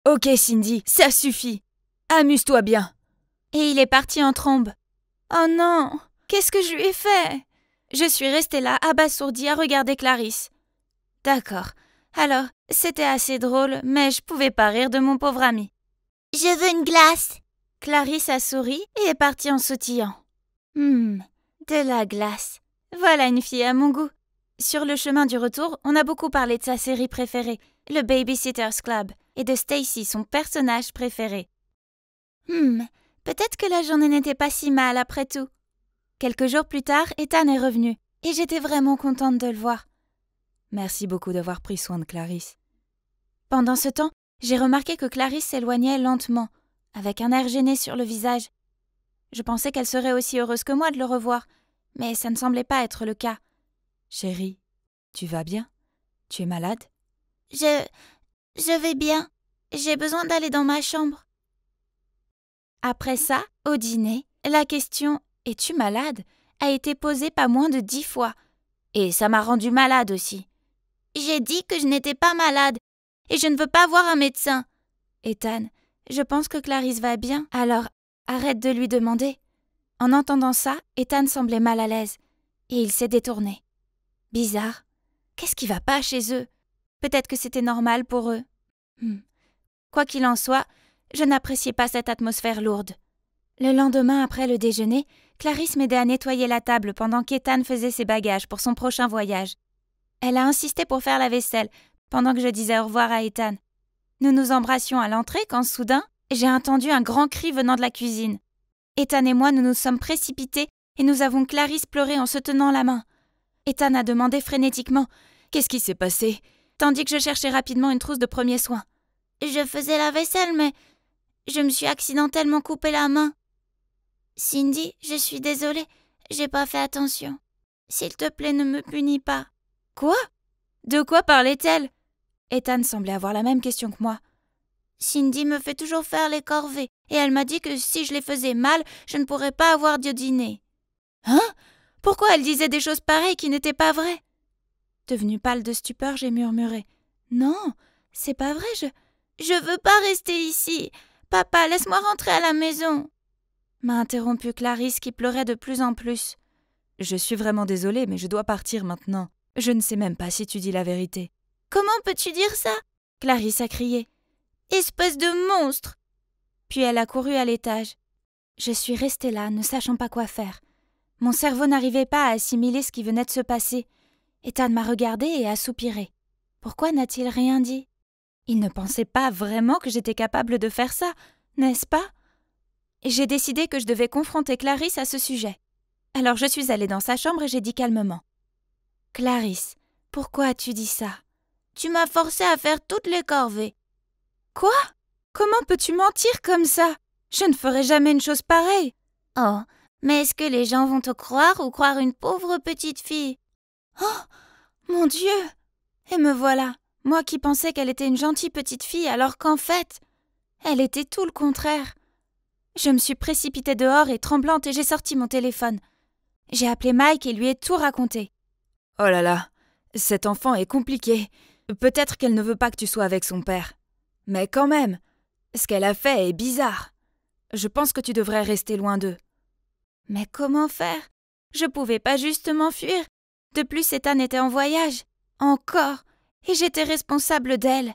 Ok Cindy, ça suffit. Amuse-toi bien. Et il est parti en trombe. Oh non, qu'est-ce que je lui ai fait? Je suis restée là, abasourdie, à regarder Clarisse. D'accord. Alors, c'était assez drôle, mais je pouvais pas rire de mon pauvre ami. Je veux une glace. Clarisse a souri et est partie en sautillant. De la glace. Voilà une fille à mon goût. Sur le chemin du retour, on a beaucoup parlé de sa série préférée, le Babysitter's Club, et de Stacy, son personnage préféré. Peut-être que la journée n'était pas si mal après tout. Quelques jours plus tard, Ethan est revenu, et j'étais vraiment contente de le voir. Merci beaucoup d'avoir pris soin de Clarisse. Pendant ce temps, j'ai remarqué que Clarisse s'éloignait lentement, avec un air gêné sur le visage. Je pensais qu'elle serait aussi heureuse que moi de le revoir, mais ça ne semblait pas être le cas. Chérie, tu vas bien? Tu es malade? Je vais bien. J'ai besoin d'aller dans ma chambre. Après ça, au dîner, la question « Es-tu malade ?» a été posée pas moins de 10 fois. Et ça m'a rendue malade aussi. J'ai dit que je n'étais pas malade et je ne veux pas voir un médecin. Ethan, je pense que Clarisse va bien, alors arrête de lui demander. En entendant ça, Ethan semblait mal à l'aise et il s'est détourné. Bizarre. Qu'est-ce qui va pas chez eux? Peut-être que c'était normal pour eux. Quoi qu'il en soit, je n'appréciais pas cette atmosphère lourde. Le lendemain, après le déjeuner, Clarisse m'aidait à nettoyer la table pendant qu'Ethan faisait ses bagages pour son prochain voyage. Elle a insisté pour faire la vaisselle, pendant que je disais au revoir à Ethan. Nous nous embrassions à l'entrée quand soudain, j'ai entendu un grand cri venant de la cuisine. Ethan et moi, nous nous sommes précipités et nous avons Clarisse pleurer en se tenant la main. Ethan a demandé frénétiquement « Qu'est-ce qui s'est passé ?» tandis que je cherchais rapidement une trousse de premiers soins. « Je faisais la vaisselle, mais je me suis accidentellement coupé la main. »« Cindy, je suis désolée, j'ai pas fait attention. S'il te plaît, ne me punis pas. »« Quoi ? De quoi parlait-elle ?» Ethan semblait avoir la même question que moi. « Cindy me fait toujours faire les corvées, et elle m'a dit que si je les faisais mal, je ne pourrais pas avoir de dîner. »« Hein ? Pourquoi elle disait des choses pareilles qui n'étaient pas vraies ?» Devenue pâle de stupeur, j'ai murmuré. « Non, c'est pas vrai, je veux pas rester ici. Papa, laisse-moi rentrer à la maison. » M'a interrompu Clarisse qui pleurait de plus en plus. « Je suis vraiment désolée, mais je dois partir maintenant. Je ne sais même pas si tu dis la vérité. »« Comment peux-tu dire ça ?» Clarisse a crié. « Espèce de monstre !» Puis elle a couru à l'étage. Je suis restée là, ne sachant pas quoi faire. Mon cerveau n'arrivait pas à assimiler ce qui venait de se passer. Ethan m'a regardée et a soupiré. Pourquoi n'a-t-il rien dit ? Il ne pensait pas vraiment que j'étais capable de faire ça, n'est-ce pas ? J'ai décidé que je devais confronter Clarisse à ce sujet. Alors je suis allée dans sa chambre et j'ai dit calmement. « Clarisse, pourquoi as-tu dit ça ? Tu m'as forcée à faire toutes les corvées. »« Quoi ? Comment peux-tu mentir comme ça ? Je ne ferai jamais une chose pareille. »« Oh, mais est-ce que les gens vont te croire ou croire une pauvre petite fille ? » Oh, mon Dieu ! Et me voilà, moi qui pensais qu'elle était une gentille petite fille alors qu'en fait, elle était tout le contraire. Je me suis précipitée dehors et tremblante et j'ai sorti mon téléphone. J'ai appelé Mike et lui ai tout raconté. « Oh là là, cet enfant est compliqué. Peut-être qu'elle ne veut pas que tu sois avec son père. Mais quand même, ce qu'elle a fait est bizarre. Je pense que tu devrais rester loin d'eux. » Mais comment faire ? Je pouvais pas juste m'enfuir. De plus, Ethan était en voyage. Encore. Et j'étais responsable d'elle.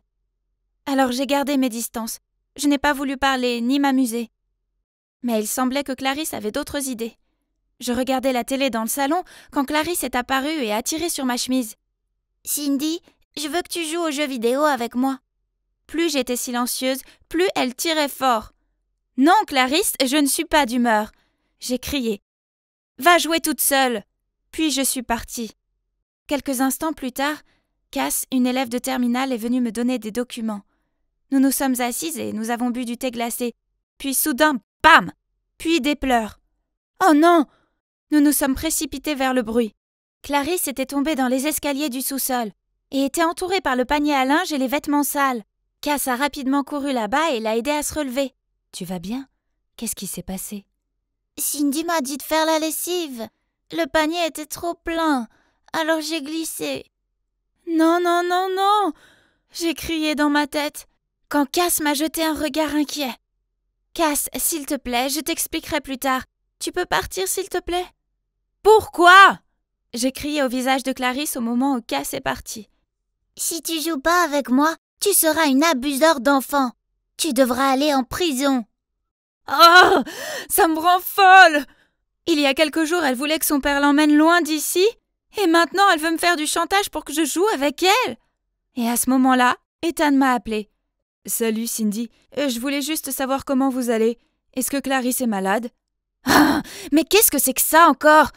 Alors j'ai gardé mes distances. Je n'ai pas voulu parler ni m'amuser. Mais il semblait que Clarisse avait d'autres idées. Je regardais la télé dans le salon quand Clarisse est apparue et a tiré sur ma chemise. « Cindy, je veux que tu joues aux jeux vidéo avec moi. » Plus j'étais silencieuse, plus elle tirait fort. « Non, Clarisse, je ne suis pas d'humeur. » J'ai crié. « Va jouer toute seule !» Puis je suis partie. Quelques instants plus tard, Cass, une élève de terminale, est venue me donner des documents. Nous nous sommes assises et nous avons bu du thé glacé. Puis soudain, bam ! Puis des pleurs. « Oh non !» Nous nous sommes précipités vers le bruit. Clarisse était tombée dans les escaliers du sous-sol et était entourée par le panier à linge et les vêtements sales. Cass a rapidement couru là-bas et l'a aidée à se relever. « Tu vas bien ? Qu'est-ce qui s'est passé ?»« Cindy m'a dit de faire la lessive. Le panier était trop plein, alors j'ai glissé. »« Non, non, non, non !» J'ai crié dans ma tête, quand Cass m'a jeté un regard inquiet. « Cass, s'il te plaît, je t'expliquerai plus tard. Tu peux partir, s'il te plaît ?»« Pourquoi ?» J'ai crié au visage de Clarisse au moment où Cass est partie. « Si tu joues pas avec moi, tu seras une abuseur d'enfants. Tu devras aller en prison. »« Oh, ça me rend folle ! Il y a quelques jours, elle voulait que son père l'emmène loin d'ici, et maintenant elle veut me faire du chantage pour que je joue avec elle. » Et à ce moment-là, Ethan m'a appelé. « Salut Cindy, je voulais juste savoir comment vous allez. Est-ce que Clarisse est malade ?»« Ah, mais qu'est-ce que c'est que ça encore ?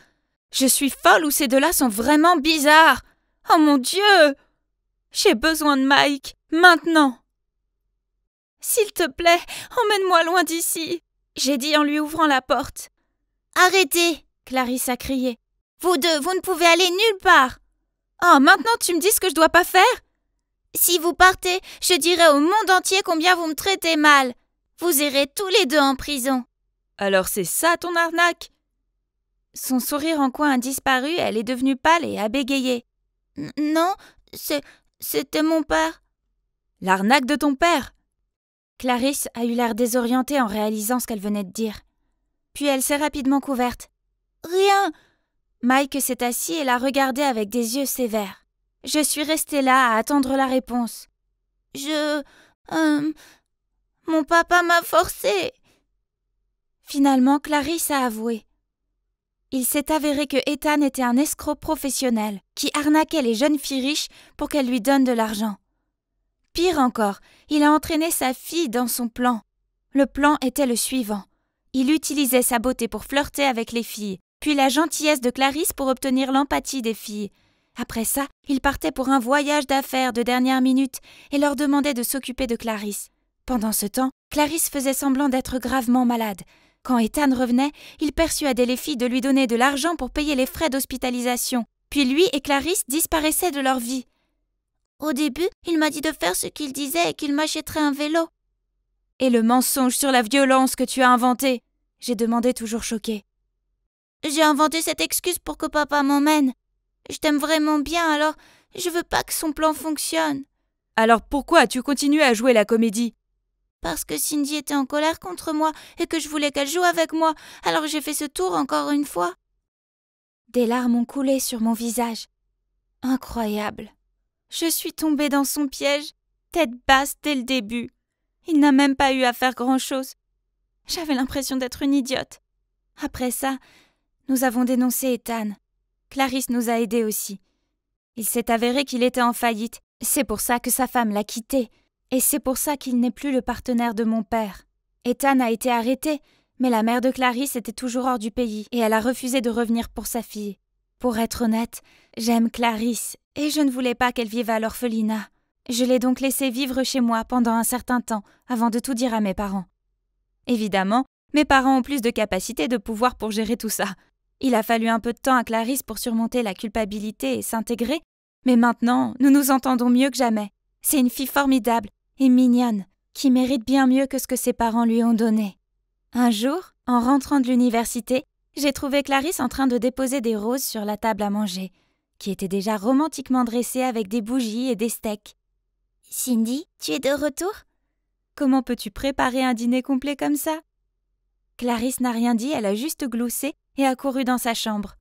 Je suis folle ou ces deux-là sont vraiment bizarres. Oh mon Dieu ! J'ai besoin de Mike, maintenant. »« S'il te plaît, emmène-moi loin d'ici, » j'ai dit en lui ouvrant la porte. « Arrêtez !» Clarisse a crié. « Vous deux, vous ne pouvez aller nulle part. »« Oh, maintenant tu me dis ce que je dois pas faire ? Si vous partez, je dirai au monde entier combien vous me traitez mal. Vous irez tous les deux en prison. »« Alors c'est ça ton arnaque ?» Son sourire en coin a disparu, elle est devenue pâle et a bégayé. « Non, c'était mon père. »« L'arnaque de ton père ?» Clarisse a eu l'air désorientée en réalisant ce qu'elle venait de dire. Puis elle s'est rapidement couverte. « Rien !» Mike s'est assis et l'a regardée avec des yeux sévères. Je suis restée là à attendre la réponse. « Mon papa m'a forcée. » Finalement, Clarisse a avoué. Il s'est avéré que Ethan était un escroc professionnel qui arnaquait les jeunes filles riches pour qu'elles lui donnent de l'argent. Pire encore, il a entraîné sa fille dans son plan. Le plan était le suivant. Il utilisait sa beauté pour flirter avec les filles, puis la gentillesse de Clarisse pour obtenir l'empathie des filles. Après ça, il partait pour un voyage d'affaires de dernière minute et leur demandait de s'occuper de Clarisse. Pendant ce temps, Clarisse faisait semblant d'être gravement malade. Quand Ethan revenait, il persuadait les filles de lui donner de l'argent pour payer les frais d'hospitalisation. Puis lui et Clarisse disparaissaient de leur vie. Au début, il m'a dit de faire ce qu'il disait et qu'il m'achèterait un vélo. Et le mensonge sur la violence que tu as inventé? J'ai demandé toujours choquée. J'ai inventé cette excuse pour que papa m'emmène. Je t'aime vraiment bien, alors je veux pas que son plan fonctionne. Alors pourquoi as-tu continué à jouer la comédie? Parce que Cindy était en colère contre moi et que je voulais qu'elle joue avec moi, alors j'ai fait ce tour encore une fois. Des larmes ont coulé sur mon visage. Incroyable. Je suis tombée dans son piège, tête basse dès le début. Il n'a même pas eu à faire grand-chose. J'avais l'impression d'être une idiote. Après ça, nous avons dénoncé Ethan. Clarisse nous a aidés aussi. Il s'est avéré qu'il était en faillite. C'est pour ça que sa femme l'a quitté. Et c'est pour ça qu'il n'est plus le partenaire de mon père. Ethan a été arrêté, mais la mère de Clarisse était toujours hors du pays et elle a refusé de revenir pour sa fille. Pour être honnête, j'aime Clarisse et je ne voulais pas qu'elle vive à l'orphelinat. Je l'ai donc laissée vivre chez moi pendant un certain temps avant de tout dire à mes parents. Évidemment, mes parents ont plus de capacité de pouvoir pour gérer tout ça. Il a fallu un peu de temps à Clarisse pour surmonter la culpabilité et s'intégrer, mais maintenant, nous nous entendons mieux que jamais. C'est une fille formidable et mignonne, qui mérite bien mieux que ce que ses parents lui ont donné. Un jour, en rentrant de l'université, j'ai trouvé Clarisse en train de déposer des roses sur la table à manger, qui était déjà romantiquement dressée avec des bougies et des steaks. « Cindy, tu es de retour ? Comment peux-tu préparer un dîner complet comme ça ?» Clarisse n'a rien dit, elle a juste gloussé et a couru dans sa chambre.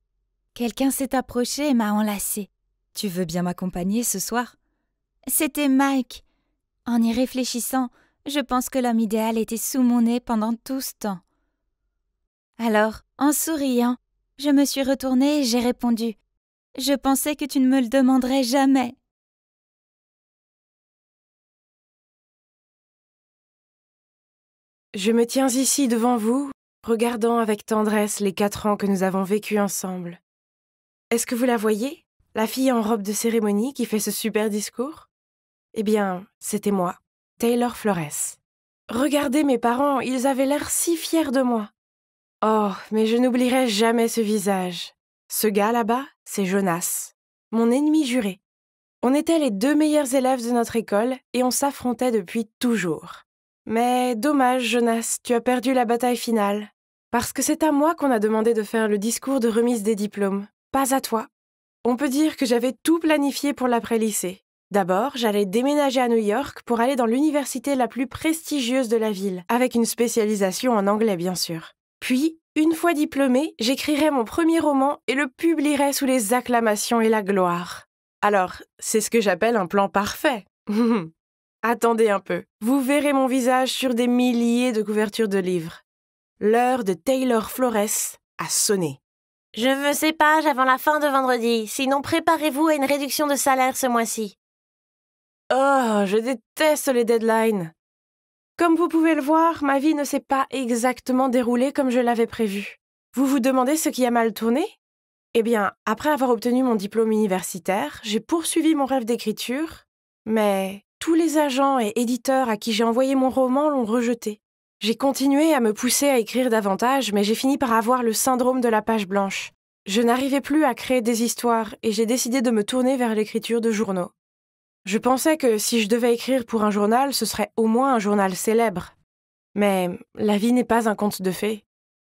Quelqu'un s'est approché et m'a enlacée. « Tu veux bien m'accompagner ce soir ?» C'était Mike. En y réfléchissant, je pense que l'homme idéal était sous mon nez pendant tout ce temps. Alors, en souriant, je me suis retournée et j'ai répondu « Je pensais que tu ne me le demanderais jamais. » Je me tiens ici devant vous, regardant avec tendresse les 4 ans que nous avons vécus ensemble. Est-ce que vous la voyez, la fille en robe de cérémonie qui fait ce super discours? Eh bien, c'était moi, Taylor Flores. Regardez mes parents, ils avaient l'air si fiers de moi. Oh, mais je n'oublierai jamais ce visage. Ce gars là-bas, c'est Jonas, mon ennemi juré. On était les 2 meilleurs élèves de notre école et on s'affrontait depuis toujours. Mais dommage, Jonas, tu as perdu la bataille finale. Parce que c'est à moi qu'on a demandé de faire le discours de remise des diplômes, pas à toi. On peut dire que j'avais tout planifié pour l'après-lycée. D'abord, j'allais déménager à New York pour aller dans l'université la plus prestigieuse de la ville, avec une spécialisation en anglais bien sûr. Puis, une fois diplômée, j'écrirais mon premier roman et le publierais sous les acclamations et la gloire. Alors, c'est ce que j'appelle un plan parfait. Attendez un peu, vous verrez mon visage sur des milliers de couvertures de livres. L'heure de Taylor Flores a sonné. Je veux ces pages avant la fin de vendredi, sinon préparez-vous à une réduction de salaire ce mois-ci. Oh, je déteste les deadlines. Comme vous pouvez le voir, ma vie ne s'est pas exactement déroulée comme je l'avais prévu. Vous vous demandez ce qui a mal tourné? Eh bien, après avoir obtenu mon diplôme universitaire, j'ai poursuivi mon rêve d'écriture, mais tous les agents et éditeurs à qui j'ai envoyé mon roman l'ont rejeté. J'ai continué à me pousser à écrire davantage, mais j'ai fini par avoir le syndrome de la page blanche. Je n'arrivais plus à créer des histoires et j'ai décidé de me tourner vers l'écriture de journaux. Je pensais que si je devais écrire pour un journal, ce serait au moins un journal célèbre. Mais la vie n'est pas un conte de fées.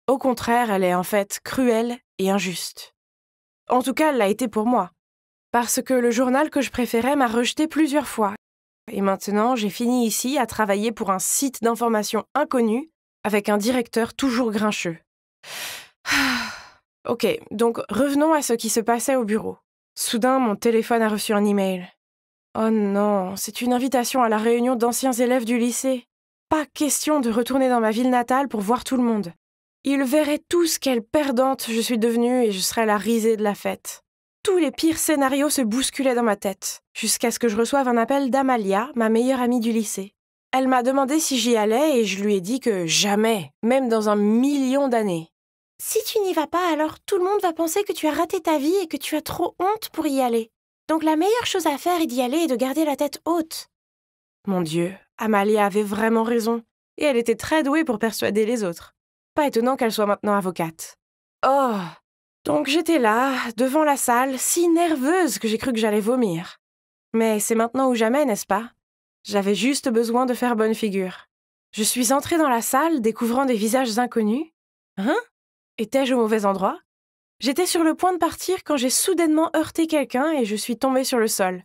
Au contraire, elle est en fait cruelle et injuste. En tout cas, elle l'a été pour moi. Parce que le journal que je préférais m'a rejeté plusieurs fois. Et maintenant, j'ai fini ici à travailler pour un site d'information inconnu avec un directeur toujours grincheux. Ok, donc revenons à ce qui se passait au bureau. Soudain, mon téléphone a reçu un email. Oh non, c'est une invitation à la réunion d'anciens élèves du lycée. Pas question de retourner dans ma ville natale pour voir tout le monde. Ils verraient tous quelle perdante je suis devenue et je serais la risée de la fête. Tous les pires scénarios se bousculaient dans ma tête, jusqu'à ce que je reçoive un appel d'Amalia, ma meilleure amie du lycée. Elle m'a demandé si j'y allais et je lui ai dit que jamais, même dans 1 000 000 d'années. « Si tu n'y vas pas, alors tout le monde va penser que tu as raté ta vie et que tu as trop honte pour y aller. Donc la meilleure chose à faire est d'y aller et de garder la tête haute. » Mon Dieu, Amalia avait vraiment raison, et elle était très douée pour persuader les autres. Pas étonnant qu'elle soit maintenant avocate. Oh! Donc j'étais là, devant la salle, si nerveuse que j'ai cru que j'allais vomir. Mais c'est maintenant ou jamais, n'est-ce pas? J'avais juste besoin de faire bonne figure. Je suis entrée dans la salle, découvrant des visages inconnus. Hein? Étais-je au mauvais endroit? J'étais sur le point de partir quand j'ai soudainement heurté quelqu'un et je suis tombée sur le sol.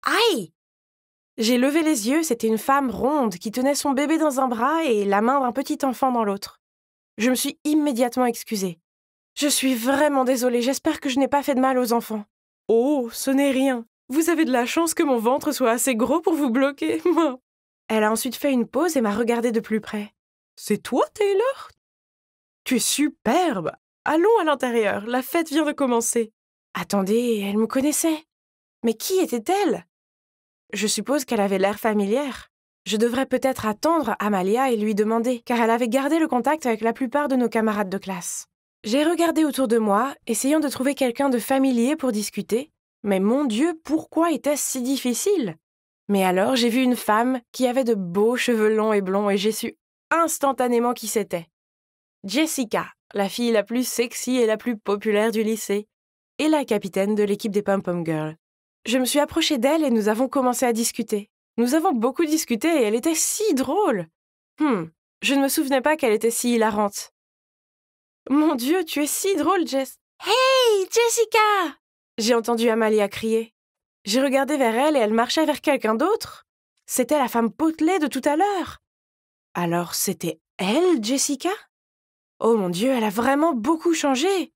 Aïe! J'ai levé les yeux, c'était une femme ronde qui tenait son bébé dans un bras et la main d'un petit enfant dans l'autre. Je me suis immédiatement excusée. Je suis vraiment désolée, j'espère que je n'ai pas fait de mal aux enfants. Oh, ce n'est rien. Vous avez de la chance que mon ventre soit assez gros pour vous bloquer. Elle a ensuite fait une pause et m'a regardée de plus près. C'est toi, Taylor? Tu es superbe. Allons à l'intérieur, la fête vient de commencer. Attendez, elle me connaissait. Mais qui était-elle? Je suppose qu'elle avait l'air familière. Je devrais peut-être attendre Amalia et lui demander, car elle avait gardé le contact avec la plupart de nos camarades de classe. J'ai regardé autour de moi, essayant de trouver quelqu'un de familier pour discuter, mais mon Dieu, pourquoi était-ce si difficile? Mais alors j'ai vu une femme qui avait de beaux cheveux longs et blonds et j'ai su instantanément qui c'était. Jessica, la fille la plus sexy et la plus populaire du lycée, et la capitaine de l'équipe des Pom-Pom Girls. Je me suis approchée d'elle et nous avons commencé à discuter. Nous avons beaucoup discuté et elle était si drôle. Je ne me souvenais pas qu'elle était si hilarante. Mon Dieu, tu es si drôle, Jess. Hey, Jessica! J'ai entendu Amalia crier. J'ai regardé vers elle et elle marchait vers quelqu'un d'autre. C'était la femme potelée de tout à l'heure. Alors c'était elle, Jessica? Oh mon Dieu, elle a vraiment beaucoup changé.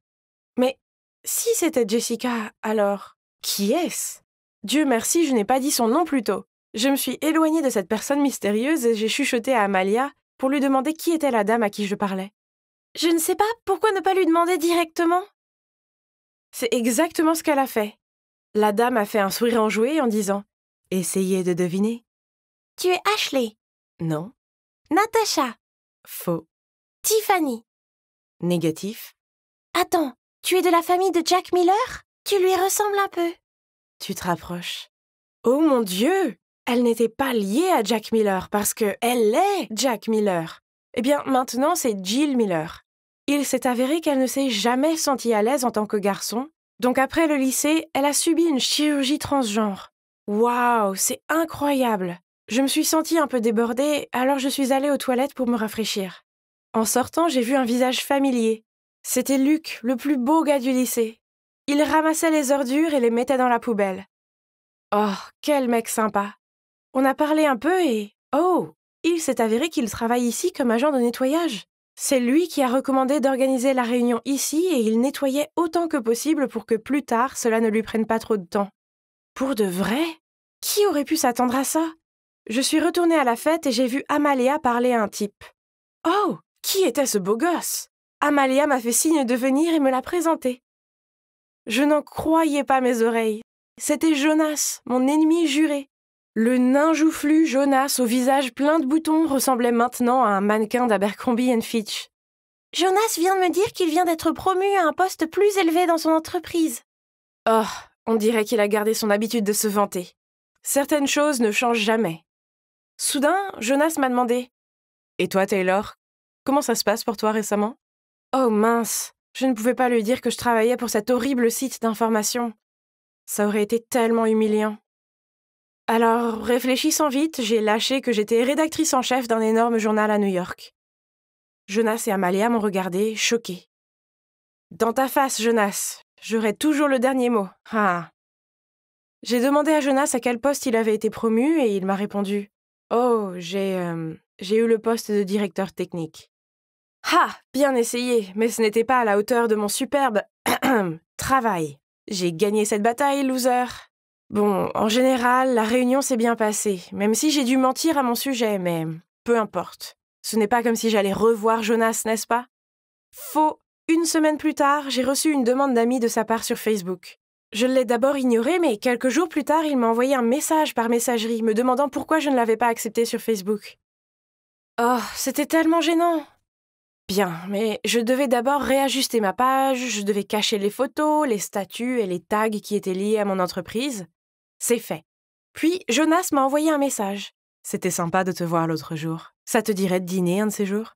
Mais si c'était Jessica, alors qui est-ce? Dieu merci, je n'ai pas dit son nom plus tôt. Je me suis éloignée de cette personne mystérieuse et j'ai chuchoté à Amalia pour lui demander qui était la dame à qui je parlais. Je ne sais pas, pourquoi ne pas lui demander directement? C'est exactement ce qu'elle a fait. La dame a fait un sourire enjoué en disant « Essayez de deviner. » Tu es Ashley. Non. Natasha. Faux. Tiffany. Négatif. Attends, tu es de la famille de Jack Miller? Tu lui ressembles un peu. Tu te rapproches. Oh mon Dieu! Elle n'était pas liée à Jack Miller parce que elle est Jack Miller. Eh bien, maintenant, c'est Jill Miller. Il s'est avéré qu'elle ne s'est jamais sentie à l'aise en tant que garçon. Donc après le lycée, elle a subi une chirurgie transgenre. Waouh, c'est incroyable! Je me suis sentie un peu débordée, alors je suis allée aux toilettes pour me rafraîchir. En sortant, j'ai vu un visage familier. C'était Luc, le plus beau gars du lycée. Il ramassait les ordures et les mettait dans la poubelle. Oh, quel mec sympa! On a parlé un peu et... Oh! Il s'est avéré qu'il travaille ici comme agent de nettoyage. C'est lui qui a recommandé d'organiser la réunion ici et il nettoyait autant que possible pour que plus tard, cela ne lui prenne pas trop de temps. Pour de vrai? Qui aurait pu s'attendre à ça? Je suis retournée à la fête et j'ai vu Amalia parler à un type. Oh! Qui était ce beau gosse? Amalia m'a fait signe de venir et me l'a présenté. Je n'en croyais pas mes oreilles. C'était Jonas, mon ennemi juré. Le nain joufflu Jonas au visage plein de boutons ressemblait maintenant à un mannequin d'Abercrombie & Fitch. Jonas vient de me dire qu'il vient d'être promu à un poste plus élevé dans son entreprise. Oh, on dirait qu'il a gardé son habitude de se vanter. Certaines choses ne changent jamais. Soudain, Jonas m'a demandé « Et toi, Taylor, comment ça se passe pour toi récemment ?» Oh mince, je ne pouvais pas lui dire que je travaillais pour cet horrible site d'information. Ça aurait été tellement humiliant. Alors, réfléchissant vite, j'ai lâché que j'étais rédactrice en chef d'un énorme journal à New York. Jonas et Amalia m'ont regardé, choqués. « Dans ta face, Jonas, j'aurai toujours le dernier mot. Ah. » J'ai demandé à Jonas à quel poste il avait été promu et il m'a répondu « Oh, j'ai eu le poste de directeur technique. » Ah, bien essayé, mais ce n'était pas à la hauteur de mon superbe travail. J'ai gagné cette bataille, loser. Bon, en général, la réunion s'est bien passée, même si j'ai dû mentir à mon sujet, mais peu importe. Ce n'est pas comme si j'allais revoir Jonas, n'est-ce pas? Faux. Une semaine plus tard, j'ai reçu une demande d'amis de sa part sur Facebook. Je l'ai d'abord ignoré, mais quelques jours plus tard, il m'a envoyé un message par messagerie me demandant pourquoi je ne l'avais pas accepté sur Facebook. Oh, c'était tellement gênant. Bien, mais je devais d'abord réajuster ma page, je devais cacher les photos, les statuts et les tags qui étaient liés à mon entreprise. C'est fait. Puis, Jonas m'a envoyé un message. C'était sympa de te voir l'autre jour. Ça te dirait de dîner un de ces jours?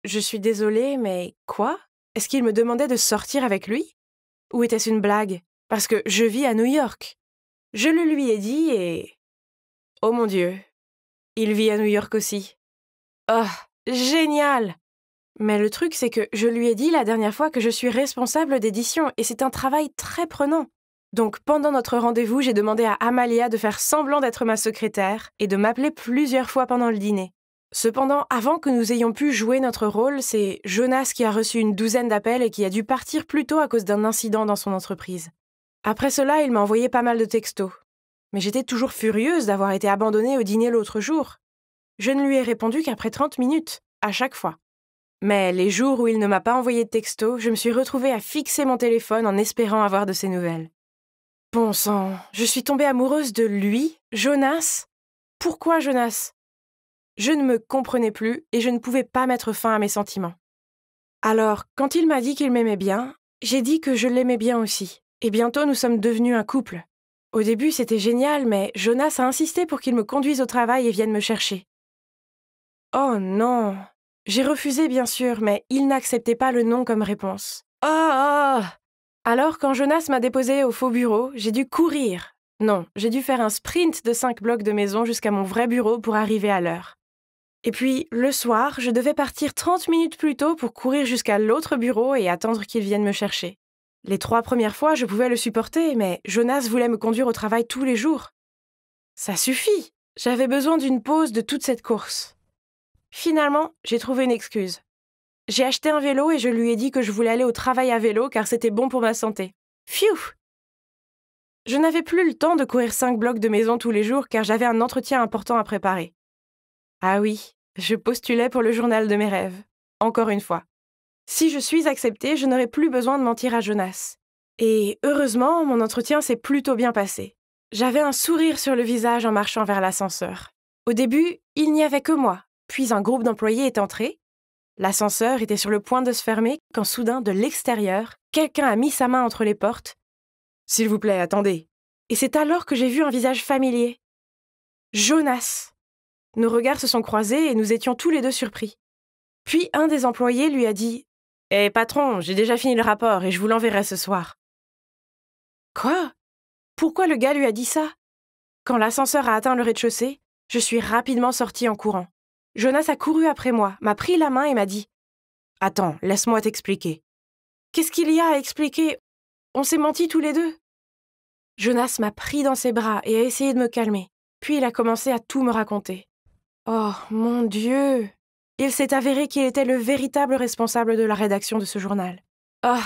Je suis désolée, mais quoi? Est-ce qu'il me demandait de sortir avec lui? Ou était-ce une blague? Parce que je vis à New York. Je le lui ai dit et... Oh mon Dieu, il vit à New York aussi. Oh, génial! Mais le truc, c'est que je lui ai dit la dernière fois que je suis responsable d'édition et c'est un travail très prenant. Donc pendant notre rendez-vous, j'ai demandé à Amalia de faire semblant d'être ma secrétaire et de m'appeler plusieurs fois pendant le dîner. Cependant, avant que nous ayons pu jouer notre rôle, c'est Jonas qui a reçu une douzaine d'appels et qui a dû partir plus tôt à cause d'un incident dans son entreprise. Après cela, il m'a envoyé pas mal de textos. Mais j'étais toujours furieuse d'avoir été abandonnée au dîner l'autre jour. Je ne lui ai répondu qu'après 30 minutes, à chaque fois. Mais les jours où il ne m'a pas envoyé de texto, je me suis retrouvée à fixer mon téléphone en espérant avoir de ses nouvelles. Bon sang, je suis tombée amoureuse de lui, Jonas. Pourquoi Jonas? Je ne me comprenais plus et je ne pouvais pas mettre fin à mes sentiments. Alors, quand il m'a dit qu'il m'aimait bien, j'ai dit que je l'aimais bien aussi. Et bientôt, nous sommes devenus un couple. Au début, c'était génial, mais Jonas a insisté pour qu'il me conduise au travail et vienne me chercher. Oh non! J'ai refusé, bien sûr, mais il n'acceptait pas le non comme réponse. Oh! Alors, quand Jonas m'a déposé au faux bureau, j'ai dû courir. Non, j'ai dû faire un sprint de 5 blocs de maison jusqu'à mon vrai bureau pour arriver à l'heure. Et puis, le soir, je devais partir 30 minutes plus tôt pour courir jusqu'à l'autre bureau et attendre qu'il vienne me chercher. Les 3 premières fois, je pouvais le supporter, mais Jonas voulait me conduire au travail tous les jours. Ça suffit! J'avais besoin d'une pause de toute cette course. Finalement, j'ai trouvé une excuse. J'ai acheté un vélo et je lui ai dit que je voulais aller au travail à vélo car c'était bon pour ma santé. Pfiou! Je n'avais plus le temps de courir 5 blocs de maison tous les jours car j'avais un entretien important à préparer. Ah oui, je postulais pour le journal de mes rêves. Encore une fois. Si je suis acceptée, je n'aurai plus besoin de mentir à Jonas. Et heureusement, mon entretien s'est plutôt bien passé. J'avais un sourire sur le visage en marchant vers l'ascenseur. Au début, il n'y avait que moi, puis un groupe d'employés est entré. L'ascenseur était sur le point de se fermer quand soudain, de l'extérieur, quelqu'un a mis sa main entre les portes. « S'il vous plaît, attendez. » Et c'est alors que j'ai vu un visage familier. Jonas. Nos regards se sont croisés et nous étions tous les deux surpris. Puis un des employés lui a dit « Eh patron, j'ai déjà fini le rapport et je vous l'enverrai ce soir. » Quoi? Pourquoi le gars lui a dit ça? Quand l'ascenseur a atteint le rez-de-chaussée, je suis rapidement sortie en courant. Jonas a couru après moi, m'a pris la main et m'a dit « Attends, laisse-moi t'expliquer. » Qu'est-ce qu'il y a à expliquer? On s'est menti tous les deux. Jonas m'a pris dans ses bras et a essayé de me calmer. Puis il a commencé à tout me raconter. Oh, mon Dieu! Il s'est avéré qu'il était le véritable responsable de la rédaction de ce journal. Ah!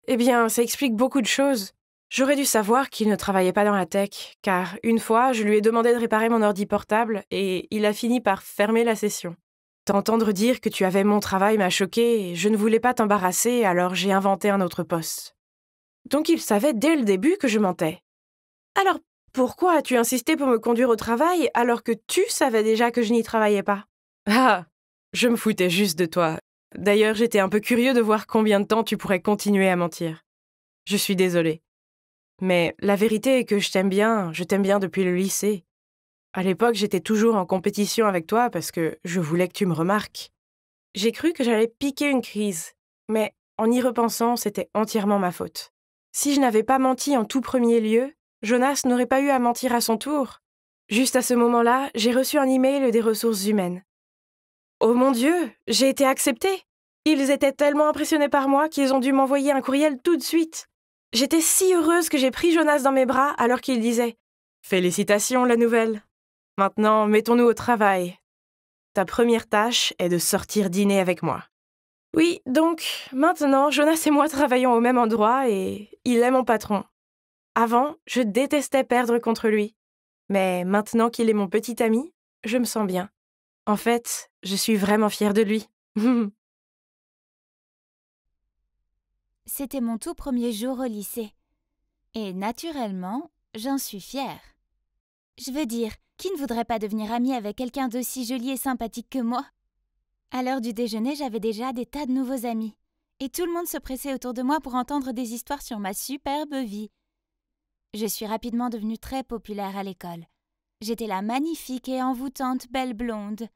Eh bien, ça explique beaucoup de choses. J'aurais dû savoir qu'il ne travaillait pas dans la tech, car une fois, je lui ai demandé de réparer mon ordi portable et il a fini par fermer la session. T'entendre dire que tu avais mon travail m'a choquée et je ne voulais pas t'embarrasser, alors j'ai inventé un autre poste. Donc il savait dès le début que je mentais. Alors pourquoi as-tu insisté pour me conduire au travail alors que tu savais déjà que je n'y travaillais pas? Ah, je me foutais juste de toi. D'ailleurs, j'étais un peu curieux de voir combien de temps tu pourrais continuer à mentir. Je suis désolée. Mais la vérité est que je t'aime bien depuis le lycée. À l'époque, j'étais toujours en compétition avec toi parce que je voulais que tu me remarques. J'ai cru que j'allais piquer une crise, mais en y repensant, c'était entièrement ma faute. Si je n'avais pas menti en tout premier lieu, Jonas n'aurait pas eu à mentir à son tour. Juste à ce moment-là, j'ai reçu un email des ressources humaines. Oh mon Dieu, j'ai été acceptée! Ils étaient tellement impressionnés par moi qu'ils ont dû m'envoyer un courriel tout de suite. J'étais si heureuse que j'ai pris Jonas dans mes bras alors qu'il disait « Félicitations, la nouvelle. Maintenant, mettons-nous au travail. Ta première tâche est de sortir dîner avec moi. » Oui, donc, maintenant, Jonas et moi travaillons au même endroit et il est mon patron. Avant, je détestais perdre contre lui. Mais maintenant qu'il est mon petit ami, je me sens bien. En fait, je suis vraiment fière de lui. C'était mon tout premier jour au lycée. Et naturellement, j'en suis fière. Je veux dire, qui ne voudrait pas devenir amie avec quelqu'un d'aussi joli et sympathique que moi? À l'heure du déjeuner, j'avais déjà des tas de nouveaux amis. Et tout le monde se pressait autour de moi pour entendre des histoires sur ma superbe vie. Je suis rapidement devenue très populaire à l'école. J'étais la magnifique et envoûtante belle blonde.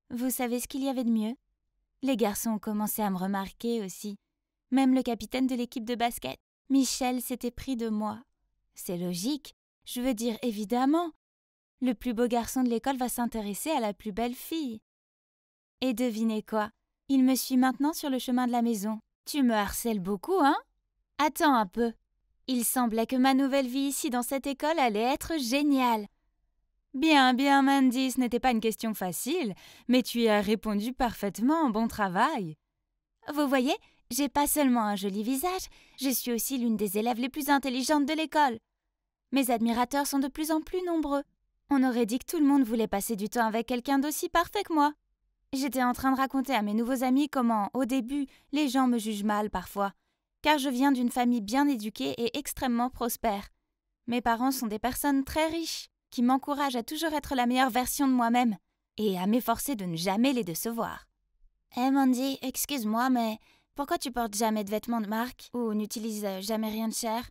Vous savez ce qu'il y avait de mieux? Les garçons ont commencé à me remarquer aussi. Même le capitaine de l'équipe de basket, Michel, s'était pris de moi. C'est logique, je veux dire évidemment. Le plus beau garçon de l'école va s'intéresser à la plus belle fille. Et devinez quoi? Il me suit maintenant sur le chemin de la maison. Tu me harcèles beaucoup, hein? Attends un peu. Il semblait que ma nouvelle vie ici dans cette école allait être géniale. Bien, Mandy, ce n'était pas une question facile, mais tu y as répondu parfaitement, bon travail. Vous voyez, j'ai pas seulement un joli visage, je suis aussi l'une des élèves les plus intelligentes de l'école. Mes admirateurs sont de plus en plus nombreux. On aurait dit que tout le monde voulait passer du temps avec quelqu'un d'aussi parfait que moi. J'étais en train de raconter à mes nouveaux amis comment, au début, les gens me jugent mal parfois, car je viens d'une famille bien éduquée et extrêmement prospère. Mes parents sont des personnes très riches, qui m'encouragent à toujours être la meilleure version de moi-même, et à m'efforcer de ne jamais les décevoir. Mandy, excuse-moi, mais pourquoi tu portes jamais de vêtements de marque, ou n'utilises jamais rien de cher?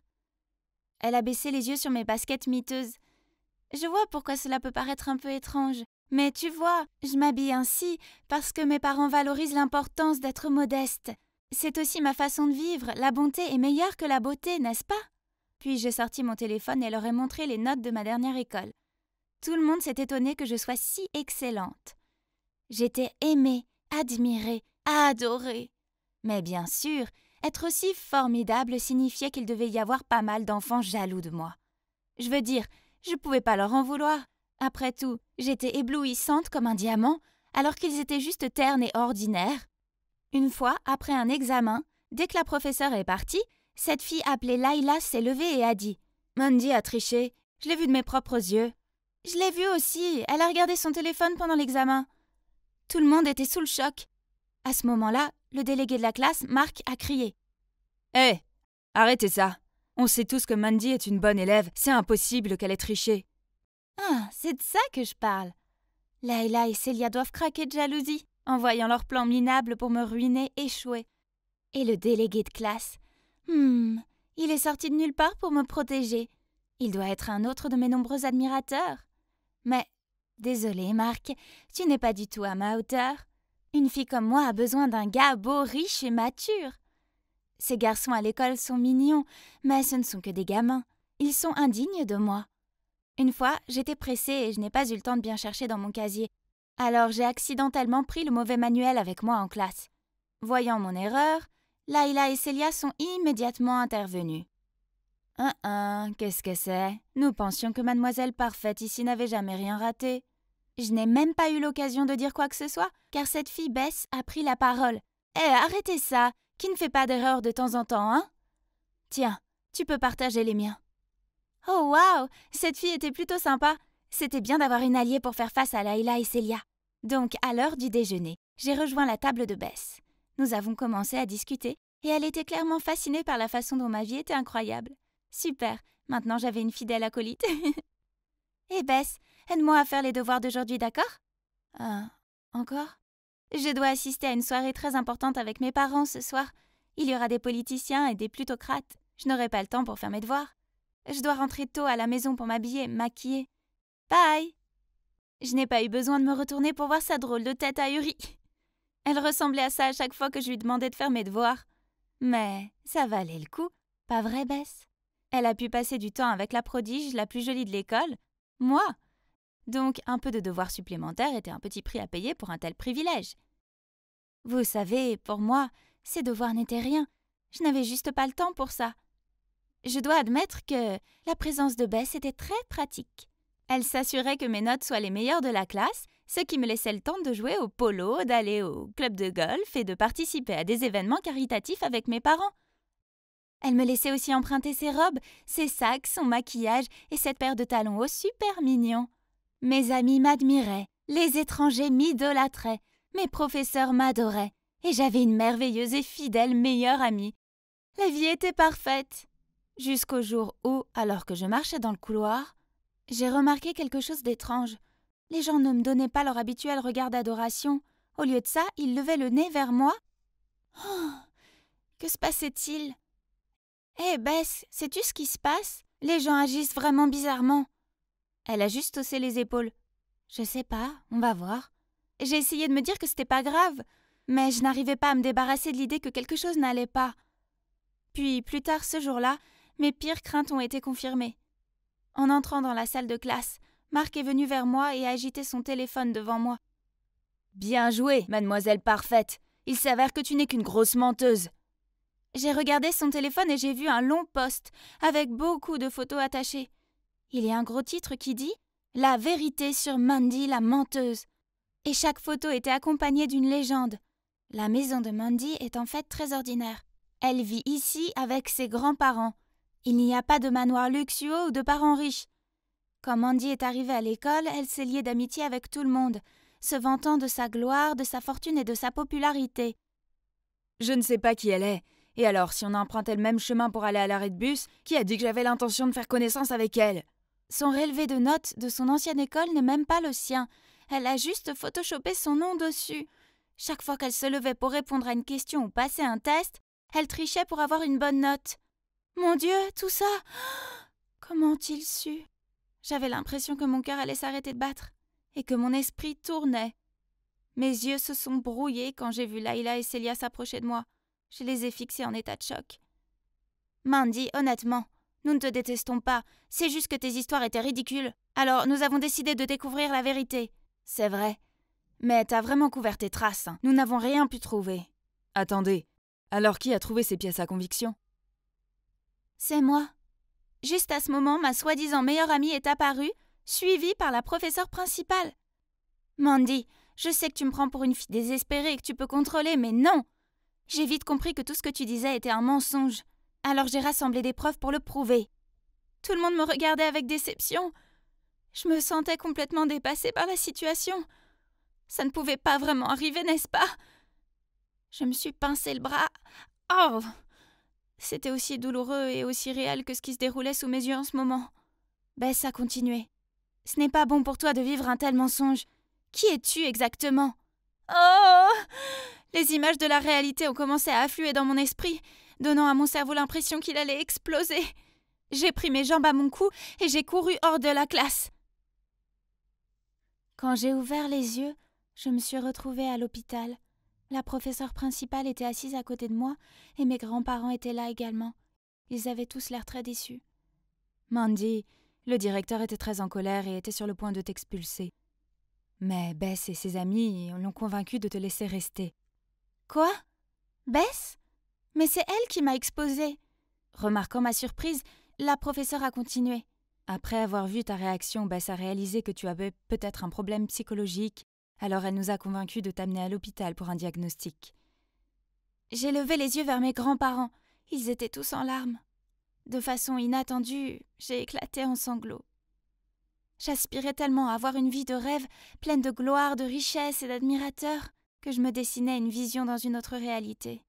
Elle a baissé les yeux sur mes baskets miteuses. Je vois pourquoi cela peut paraître un peu étrange. Mais tu vois, je m'habille ainsi parce que mes parents valorisent l'importance d'être modeste. C'est aussi ma façon de vivre, la bonté est meilleure que la beauté, n'est-ce pas? Puis j'ai sorti mon téléphone et leur ai montré les notes de ma dernière école. Tout le monde s'est étonné que je sois si excellente. J'étais aimée, admirée, adorée. Mais bien sûr, être aussi formidable signifiait qu'il devait y avoir pas mal d'enfants jaloux de moi. Je veux dire, je pouvais pas leur en vouloir. Après tout, j'étais éblouissante comme un diamant, alors qu'ils étaient juste ternes et ordinaires. Une fois, après un examen, dès que la professeure est partie, cette fille appelée Layla s'est levée et a dit « Mandy a triché, je l'ai vu de mes propres yeux. » Je l'ai vue aussi, elle a regardé son téléphone pendant l'examen. Tout le monde était sous le choc. À ce moment-là, le délégué de la classe, Marc, a crié « Hé, arrêtez ça. On sait tous que Mandy est une bonne élève, c'est impossible qu'elle ait triché. » Ah, c'est de ça que je parle. Layla et Célia doivent craquer de jalousie en voyant leur plan minable pour me ruiner échouer. Et le délégué de classe, il est sorti de nulle part pour me protéger. Il doit être un autre de mes nombreux admirateurs. Mais, désolé Marc, tu n'es pas du tout à ma hauteur. Une fille comme moi a besoin d'un gars beau, riche et mature. Ces garçons à l'école sont mignons, mais ce ne sont que des gamins. Ils sont indignes de moi. Une fois, j'étais pressée et je n'ai pas eu le temps de bien chercher dans mon casier. Alors j'ai accidentellement pris le mauvais manuel avec moi en classe. Voyant mon erreur, Layla et Célia sont immédiatement intervenues. Qu'est-ce que c'est? Nous pensions que Mademoiselle Parfaite ici n'avait jamais rien raté. Je n'ai même pas eu l'occasion de dire quoi que ce soit, car cette fille Bess a pris la parole. Arrêtez ça! Qui ne fait pas d'erreur de temps en temps, hein? Tiens, tu peux partager les miens. Oh waouh! Cette fille était plutôt sympa. C'était bien d'avoir une alliée pour faire face à Layla et Célia. Donc, à l'heure du déjeuner, j'ai rejoint la table de Bess. Nous avons commencé à discuter, et elle était clairement fascinée par la façon dont ma vie était incroyable. Super, maintenant j'avais une fidèle acolyte. Et Bess, aide-moi à faire les devoirs d'aujourd'hui, d'accord? Encore? Je dois assister à une soirée très importante avec mes parents ce soir. Il y aura des politiciens et des plutocrates. Je n'aurai pas le temps pour faire mes devoirs. Je dois rentrer tôt à la maison pour m'habiller, maquiller. Bye! Je n'ai pas eu besoin de me retourner pour voir sa drôle de tête ahurie. Elle ressemblait à ça à chaque fois que je lui demandais de faire mes devoirs. Mais ça valait le coup, pas vrai, Bess? Elle a pu passer du temps avec la prodige la plus jolie de l'école, moi. Donc un peu de devoirs supplémentaires était un petit prix à payer pour un tel privilège. Vous savez, pour moi, ces devoirs n'étaient rien. Je n'avais juste pas le temps pour ça. Je dois admettre que la présence de Bess était très pratique. Elle s'assurait que mes notes soient les meilleures de la classe, ce qui me laissait le temps de jouer au polo, d'aller au club de golf et de participer à des événements caritatifs avec mes parents. Elle me laissait aussi emprunter ses robes, ses sacs, son maquillage et cette paire de talons hauts super mignons. Mes amis m'admiraient, les étrangers m'idolâtraient, mes professeurs m'adoraient, et j'avais une merveilleuse et fidèle meilleure amie. La vie était parfaite. Jusqu'au jour où, alors que je marchais dans le couloir, j'ai remarqué quelque chose d'étrange. Les gens ne me donnaient pas leur habituel regard d'adoration. Au lieu de ça, ils levaient le nez vers moi. Oh, que se passait-il? Hé, Bess, sais-tu ce qui se passe? Les gens agissent vraiment bizarrement. Elle a juste haussé les épaules. Je sais pas, on va voir. J'ai essayé de me dire que c'était pas grave, mais je n'arrivais pas à me débarrasser de l'idée que quelque chose n'allait pas. Puis, plus tard ce jour-là, mes pires craintes ont été confirmées. En entrant dans la salle de classe, Marc est venu vers moi et a agité son téléphone devant moi. « Bien joué, mademoiselle parfaite. Il s'avère que tu n'es qu'une grosse menteuse. » J'ai regardé son téléphone et j'ai vu un long post avec beaucoup de photos attachées. Il y a un gros titre qui dit « La vérité sur Mandy la menteuse ». Et chaque photo était accompagnée d'une légende. La maison de Mandy est en fait très ordinaire. Elle vit ici avec ses grands-parents. Il n'y a pas de manoir luxueux ou de parents riches. Quand Mandy est arrivée à l'école, elle s'est liée d'amitié avec tout le monde, se vantant de sa gloire, de sa fortune et de sa popularité. Je ne sais pas qui elle est. Et alors, si on empruntait le même chemin pour aller à l'arrêt de bus, qui a dit que j'avais l'intention de faire connaissance avec elle? Son relevé de notes de son ancienne école n'est même pas le sien. Elle a juste photoshopé son nom dessus. Chaque fois qu'elle se levait pour répondre à une question ou passer un test, elle trichait pour avoir une bonne note. Mon Dieu, tout ça! Comment ont-ils su? J'avais l'impression que mon cœur allait s'arrêter de battre et que mon esprit tournait. Mes yeux se sont brouillés quand j'ai vu Layla et Célia s'approcher de moi. Je les ai fixés en état de choc. Mandy, honnêtement, nous ne te détestons pas. C'est juste que tes histoires étaient ridicules. Alors nous avons décidé de découvrir la vérité. C'est vrai. Mais t'as vraiment couvert tes traces. Nous n'avons rien pu trouver. Attendez. Alors qui a trouvé ces pièces à conviction? C'est moi. Juste à ce moment, ma soi-disant meilleure amie est apparue, suivie par la professeure principale. Mandy, je sais que tu me prends pour une fille désespérée et que tu peux contrôler, mais non! J'ai vite compris que tout ce que tu disais était un mensonge. Alors j'ai rassemblé des preuves pour le prouver. Tout le monde me regardait avec déception. Je me sentais complètement dépassée par la situation. Ça ne pouvait pas vraiment arriver, n'est-ce pas? Je me suis pincé le bras. Oh! C'était aussi douloureux et aussi réel que ce qui se déroulait sous mes yeux en ce moment. Bess a continué. Ce n'est pas bon pour toi de vivre un tel mensonge. Qui es-tu exactement? Oh! Les images de la réalité ont commencé à affluer dans mon esprit, donnant à mon cerveau l'impression qu'il allait exploser. J'ai pris mes jambes à mon cou et j'ai couru hors de la classe. Quand j'ai ouvert les yeux, je me suis retrouvée à l'hôpital. La professeure principale était assise à côté de moi et mes grands-parents étaient là également. Ils avaient tous l'air très déçus. Mandy, le directeur était très en colère et était sur le point de t'expulser. Mais Bess et ses amis l'ont convaincu de te laisser rester. Quoi? Bess? Mais c'est elle qui m'a exposée. Remarquant ma surprise, la professeure a continué. Après avoir vu ta réaction, Bess a réalisé que tu avais peut-être un problème psychologique. Alors elle nous a convaincus de t'amener à l'hôpital pour un diagnostic. J'ai levé les yeux vers mes grands-parents. Ils étaient tous en larmes. De façon inattendue, j'ai éclaté en sanglots. J'aspirais tellement à avoir une vie de rêve, pleine de gloire, de richesse et d'admirateurs, que je me dessinais une vision dans une autre réalité.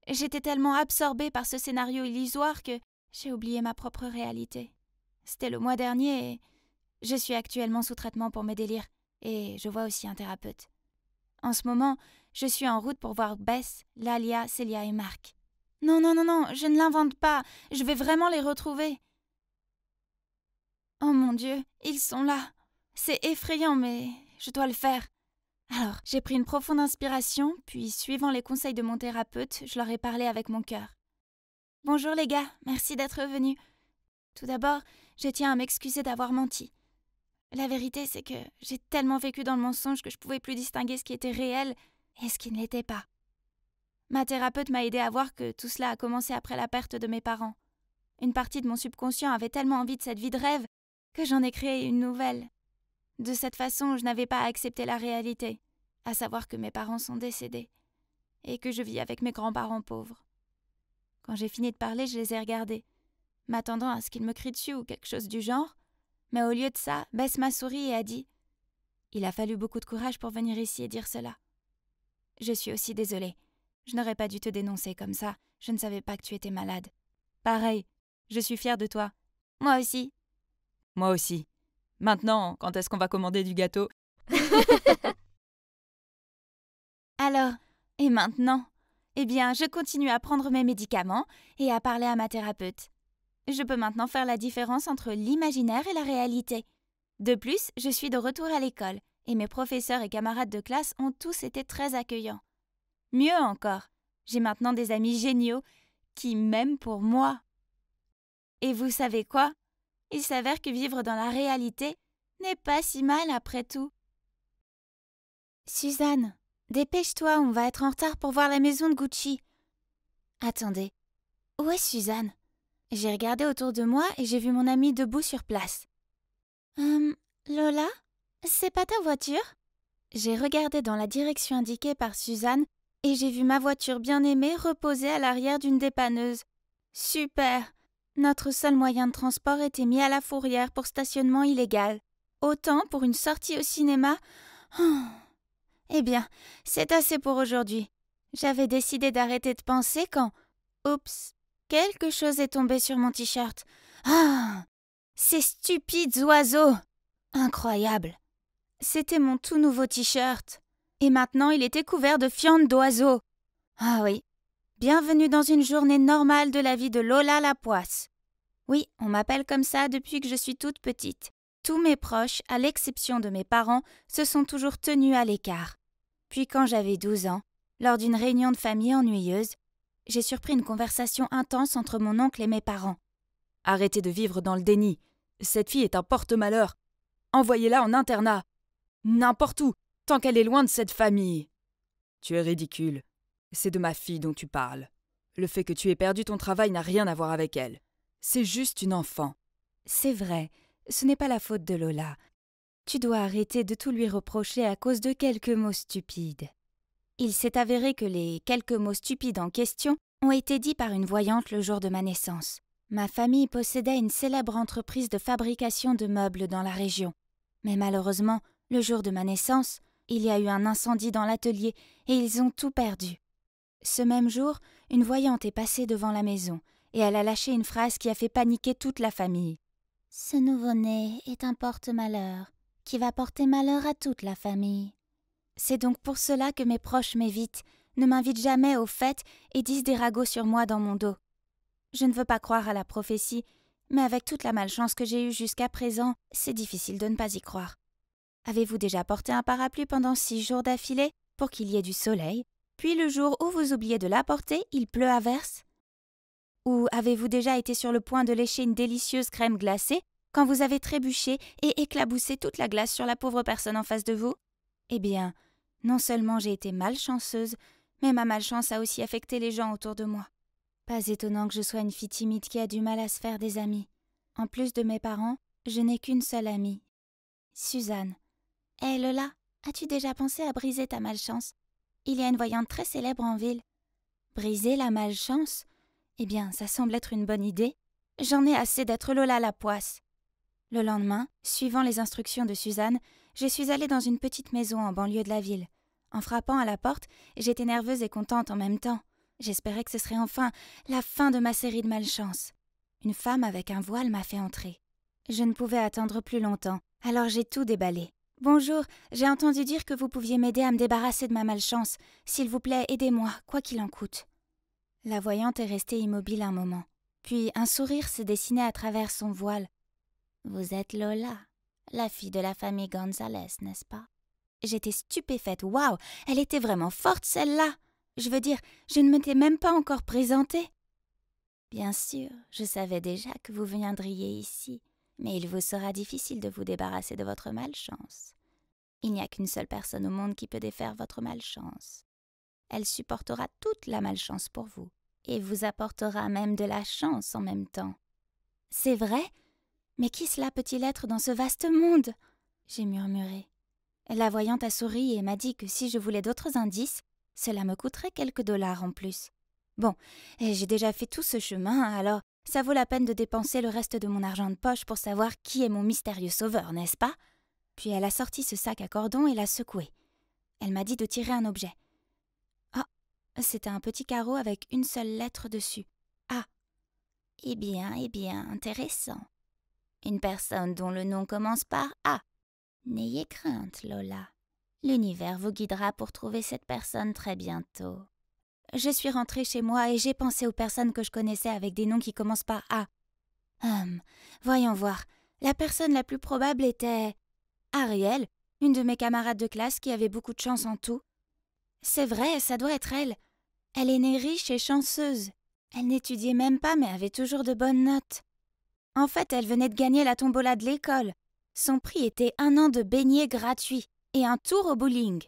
J'étais tellement absorbée par ce scénario illusoire que j'ai oublié ma propre réalité. C'était le mois dernier et je suis actuellement sous traitement pour mes délires. Et je vois aussi un thérapeute. En ce moment, je suis en route pour voir Bess, Lalia, Célia et Marc. Non, je ne l'invente pas. Je vais vraiment les retrouver. Oh mon Dieu, ils sont là. C'est effrayant, mais je dois le faire. Alors, j'ai pris une profonde inspiration, puis, suivant les conseils de mon thérapeute, je leur ai parlé avec mon cœur. Bonjour les gars, merci d'être venus. Tout d'abord, je tiens à m'excuser d'avoir menti. La vérité, c'est que j'ai tellement vécu dans le mensonge que je pouvais plus distinguer ce qui était réel et ce qui ne l'était pas. Ma thérapeute m'a aidé à voir que tout cela a commencé après la perte de mes parents. Une partie de mon subconscient avait tellement envie de cette vie de rêve que j'en ai créé une nouvelle. De cette façon, je n'avais pas à accepter la réalité, à savoir que mes parents sont décédés et que je vis avec mes grands-parents pauvres. Quand j'ai fini de parler, je les ai regardés, m'attendant à ce qu'ils me crient dessus ou quelque chose du genre. Mais au lieu de ça, Bess m'a souri et a dit « Il a fallu beaucoup de courage pour venir ici et dire cela. Je suis aussi désolée. Je n'aurais pas dû te dénoncer comme ça, Je ne savais pas que tu étais malade. Pareil, je suis fière de toi. Moi aussi. Moi aussi. Maintenant, quand est-ce qu'on va commander du gâteau? Alors, et maintenant? Eh bien, je continue à prendre mes médicaments et à parler à ma thérapeute. Je peux maintenant faire la différence entre l'imaginaire et la réalité. De plus, je suis de retour à l'école et mes professeurs et camarades de classe ont tous été très accueillants. Mieux encore, j'ai maintenant des amis géniaux qui m'aiment pour moi. Et vous savez quoi? Il s'avère que vivre dans la réalité n'est pas si mal après tout. Suzanne, dépêche-toi, on va être en retard pour voir la maison de Gucci. Attendez, où est Suzanne? J'ai regardé autour de moi et j'ai vu mon amie debout sur place. Lola, c'est pas ta voiture? J'ai regardé dans la direction indiquée par Suzanne et j'ai vu ma voiture bien-aimée reposer à l'arrière d'une dépanneuse. Super! Notre seul moyen de transport était mis à la fourrière pour stationnement illégal. Autant pour une sortie au cinéma. Eh bien, c'est assez pour aujourd'hui. J'avais décidé d'arrêter de penser quand... Oups! Quelque chose est tombé sur mon t-shirt. Ah! Ces stupides oiseaux! Incroyable! C'était mon tout nouveau t-shirt. Et maintenant, il était couvert de fientes d'oiseaux. Ah oui. Bienvenue dans une journée normale de la vie de Lola la poisse. Oui, on m'appelle comme ça depuis que je suis toute petite. Tous mes proches, à l'exception de mes parents, se sont toujours tenus à l'écart. Puis quand j'avais 12 ans, lors d'une réunion de famille ennuyeuse, j'ai surpris une conversation intense entre mon oncle et mes parents. « Arrêtez de vivre dans le déni. Cette fille est un porte-malheur. Envoyez-la en internat. N'importe où, tant qu'elle est loin de cette famille. » Tu es ridicule. C'est de ma fille dont tu parles. Le fait que tu aies perdu ton travail n'a rien à voir avec elle. C'est juste une enfant. C'est vrai, ce n'est pas la faute de Lola. Tu dois arrêter de tout lui reprocher à cause de quelques mots stupides. Il s'est avéré que les quelques mots stupides en question ont été dits par une voyante le jour de ma naissance. Ma famille possédait une célèbre entreprise de fabrication de meubles dans la région. Mais malheureusement, le jour de ma naissance, il y a eu un incendie dans l'atelier et ils ont tout perdu. Ce même jour, une voyante est passée devant la maison et elle a lâché une phrase qui a fait paniquer toute la famille. « Ce nouveau-né est un porte-malheur qui va porter malheur à toute la famille. » C'est donc pour cela que mes proches m'évitent, ne m'invitent jamais aux fêtes et disent des ragots sur moi dans mon dos. Je ne veux pas croire à la prophétie, mais avec toute la malchance que j'ai eue jusqu'à présent, c'est difficile de ne pas y croire. Avez-vous déjà porté un parapluie pendant 6 jours d'affilée pour qu'il y ait du soleil, puis le jour où vous oubliez de l'apporter, il pleut à verse? Ou avez-vous déjà été sur le point de lécher une délicieuse crème glacée quand vous avez trébuché et éclaboussé toute la glace sur la pauvre personne en face de vous? Eh bien, non seulement j'ai été malchanceuse, mais ma malchance a aussi affecté les gens autour de moi. Pas étonnant que je sois une fille timide qui a du mal à se faire des amis. En plus de mes parents, je n'ai qu'une seule amie, Suzanne. Hé Lola, as-tu déjà pensé à briser ta malchance? Il y a une voyante très célèbre en ville. Briser la malchance? Eh bien, ça semble être une bonne idée. J'en ai assez d'être Lola la poisse. Le lendemain, suivant les instructions de Suzanne, je suis allée dans une petite maison en banlieue de la ville. En frappant à la porte, j'étais nerveuse et contente en même temps. J'espérais que ce serait enfin la fin de ma série de malchance. Une femme avec un voile m'a fait entrer. Je ne pouvais attendre plus longtemps, alors j'ai tout déballé. « Bonjour, j'ai entendu dire que vous pouviez m'aider à me débarrasser de ma malchance. S'il vous plaît, aidez-moi, quoi qu'il en coûte. » La voyante est restée immobile un moment. Puis un sourire s'est dessiné à travers son voile. « Vous êtes Lola, la fille de la famille Gonzalez, n'est-ce pas ?» J'étais stupéfaite. Waouh, elle était vraiment forte celle-là. Je veux dire, je ne m'étais même pas encore présentée. Bien sûr, je savais déjà que vous viendriez ici, mais il vous sera difficile de vous débarrasser de votre malchance. Il n'y a qu'une seule personne au monde qui peut défaire votre malchance. Elle supportera toute la malchance pour vous, et vous apportera même de la chance en même temps. C'est vrai? Mais qui cela peut-il être dans ce vaste monde? J'ai murmuré. La voyante a souri et m'a dit que si je voulais d'autres indices, cela me coûterait quelques dollars en plus. Bon, j'ai déjà fait tout ce chemin, alors ça vaut la peine de dépenser le reste de mon argent de poche pour savoir qui est mon mystérieux sauveur, n'est-ce pas? Puis elle a sorti ce sac à cordon et l'a secoué. Elle m'a dit de tirer un objet. Ah, C'était un petit carreau avec une seule lettre dessus. A. Eh bien, intéressant. Une personne dont le nom commence par A. N'ayez crainte, Lola. L'univers vous guidera pour trouver cette personne très bientôt. Je suis rentrée chez moi et j'ai pensé aux personnes que je connaissais avec des noms qui commencent par A. Voyons voir. La personne la plus probable était Ariel, une de mes camarades de classe qui avait beaucoup de chance en tout. C'est vrai, ça doit être elle. Elle est née riche et chanceuse. Elle n'étudiait même pas mais avait toujours de bonnes notes. En fait, elle venait de gagner la tombola de l'école. Son prix était 1 an de beignets gratuits et un tour au bowling.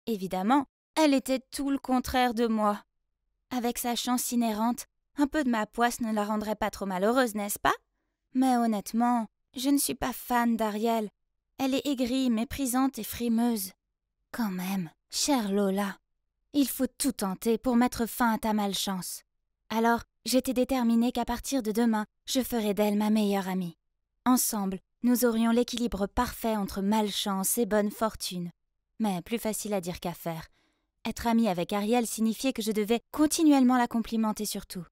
Évidemment, elle était tout le contraire de moi. Avec sa chance inhérente, un peu de ma poisse ne la rendrait pas trop malheureuse, n'est-ce pas? Mais honnêtement, je ne suis pas fan d'Ariel. Elle est aigrie, méprisante et frimeuse. Quand même, chère Lola, il faut tout tenter pour mettre fin à ta malchance. Alors, j'étais déterminée qu'à partir de demain, je ferai d'elle ma meilleure amie. Ensemble, nous aurions l'équilibre parfait entre malchance et bonne fortune. Mais plus facile à dire qu'à faire. Être amie avec Ariel signifiait que je devais continuellement la complimenter sur tout.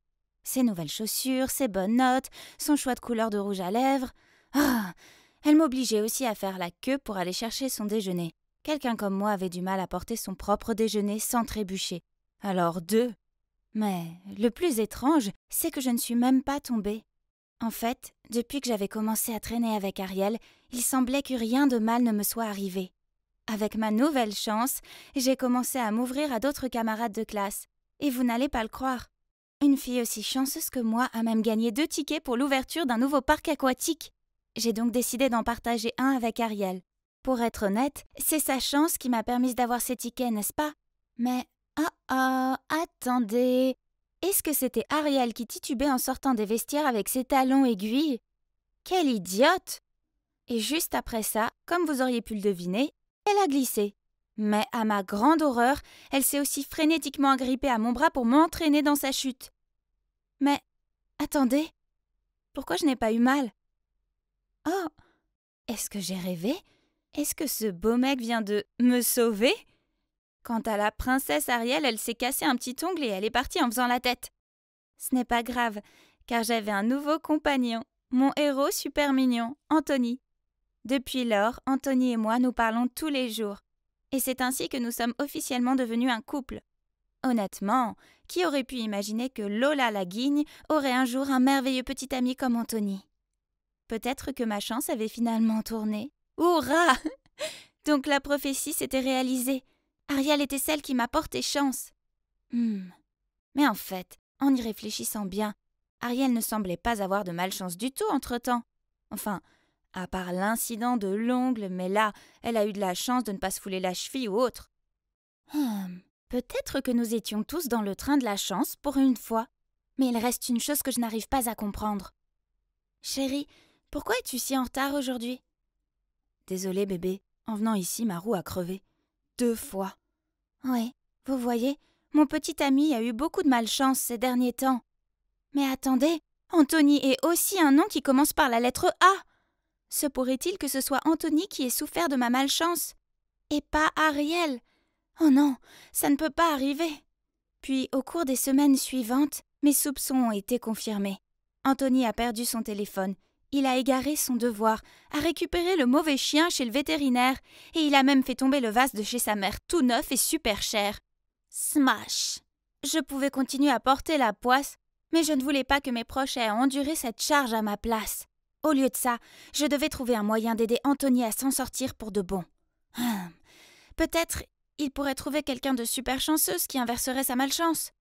Ses nouvelles chaussures, ses bonnes notes, son choix de couleur de rouge à lèvres. Elle m'obligeait aussi à faire la queue pour aller chercher son déjeuner. Quelqu'un comme moi avait du mal à porter son propre déjeuner sans trébucher. Alors 2. Mais le plus étrange, c'est que je ne suis même pas tombée. En fait, depuis que j'avais commencé à traîner avec Ariel, il semblait que rien de mal ne me soit arrivé. Avec ma nouvelle chance, j'ai commencé à m'ouvrir à d'autres camarades de classe. Et vous n'allez pas le croire. Une fille aussi chanceuse que moi a même gagné 2 tickets pour l'ouverture d'un nouveau parc aquatique. J'ai donc décidé d'en partager un avec Ariel. Pour être honnête, c'est sa chance qui m'a permis d'avoir ces tickets, n'est-ce pas? Mais, attendez. Est-ce que c'était Ariel qui titubait en sortant des vestiaires avec ses talons aiguilles? Quelle idiote! Et juste après ça, comme vous auriez pu le deviner, elle a glissé. Mais à ma grande horreur, elle s'est aussi frénétiquement agrippée à mon bras pour m'entraîner dans sa chute. Mais, attendez, pourquoi je n'ai pas eu mal? Oh, est-ce que j'ai rêvé? Est-ce que ce beau mec vient de me sauver? Quant à la princesse Ariel, elle s'est cassé un petit ongle et elle est partie en faisant la tête. Ce n'est pas grave, car j'avais un nouveau compagnon, mon héros super mignon, Anthony. Depuis lors, Anthony et moi nous parlons tous les jours. Et c'est ainsi que nous sommes officiellement devenus un couple. Honnêtement, qui aurait pu imaginer que Lola la guigne aurait un jour un merveilleux petit ami comme Anthony? Peut-être que ma chance avait finalement tourné. Hourra! Donc la prophétie s'était réalisée. Ariel était celle qui m'a porté chance. Mais en fait, en y réfléchissant bien, Ariel ne semblait pas avoir de malchance du tout entre-temps. Enfin, à part l'incident de l'ongle, mais là, elle a eu de la chance de ne pas se fouler la cheville ou autre. Peut-être que nous étions tous dans le train de la chance pour une fois, mais il reste une chose que je n'arrive pas à comprendre. Chérie, pourquoi es-tu si en retard aujourd'hui? Désolée, bébé, en venant ici, ma roue a crevé. 2 fois. Oui, vous voyez, mon petit ami a eu beaucoup de malchance ces derniers temps. Mais attendez, Anthony est aussi un nom qui commence par la lettre A. Se pourrait-il que ce soit Anthony qui ait souffert de ma malchance? Et pas Ariel? Oh non, ça ne peut pas arriver. Puis, au cours des semaines suivantes, mes soupçons ont été confirmés. Anthony a perdu son téléphone. Il a égaré son devoir, a récupéré le mauvais chien chez le vétérinaire, et il a même fait tomber le vase de chez sa mère tout neuf et super cher. Smash! Je pouvais continuer à porter la poisse, mais je ne voulais pas que mes proches aient à endurer cette charge à ma place. Au lieu de ça, je devais trouver un moyen d'aider Anthony à s'en sortir pour de bon. Peut-être il pourrait trouver quelqu'un de super chanceuse qui inverserait sa malchance.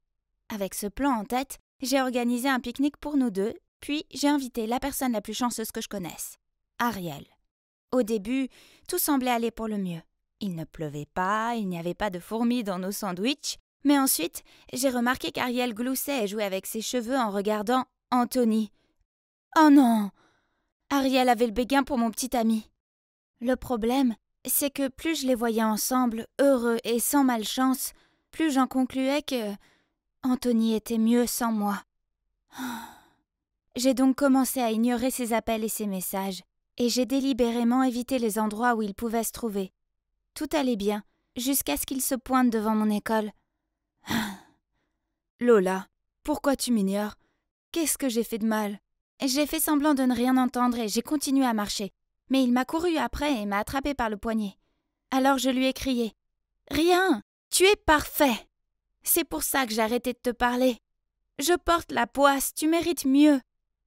Avec ce plan en tête, j'ai organisé un pique-nique pour nous deux, puis j'ai invité la personne la plus chanceuse que je connaisse, Ariel. Au début, tout semblait aller pour le mieux. Il ne pleuvait pas, il n'y avait pas de fourmis dans nos sandwichs, mais ensuite, j'ai remarqué qu'Ariel gloussait et jouait avec ses cheveux en regardant Anthony. Oh non! Ariel avait le béguin pour mon petit ami. Le problème, c'est que plus je les voyais ensemble, heureux et sans malchance, plus j'en concluais que Anthony était mieux sans moi. J'ai donc commencé à ignorer ses appels et ses messages, et j'ai délibérément évité les endroits où il pouvait se trouver. Tout allait bien, jusqu'à ce qu'il se pointe devant mon école. Lola, pourquoi tu m'ignores? Qu'est-ce que j'ai fait de mal? J'ai fait semblant de ne rien entendre et j'ai continué à marcher. Mais il m'a couru après et m'a attrapé par le poignet. Alors je lui ai crié « Rien! Tu es parfait! C'est pour ça que j'ai arrêté de te parler. Je porte la poisse, tu mérites mieux. »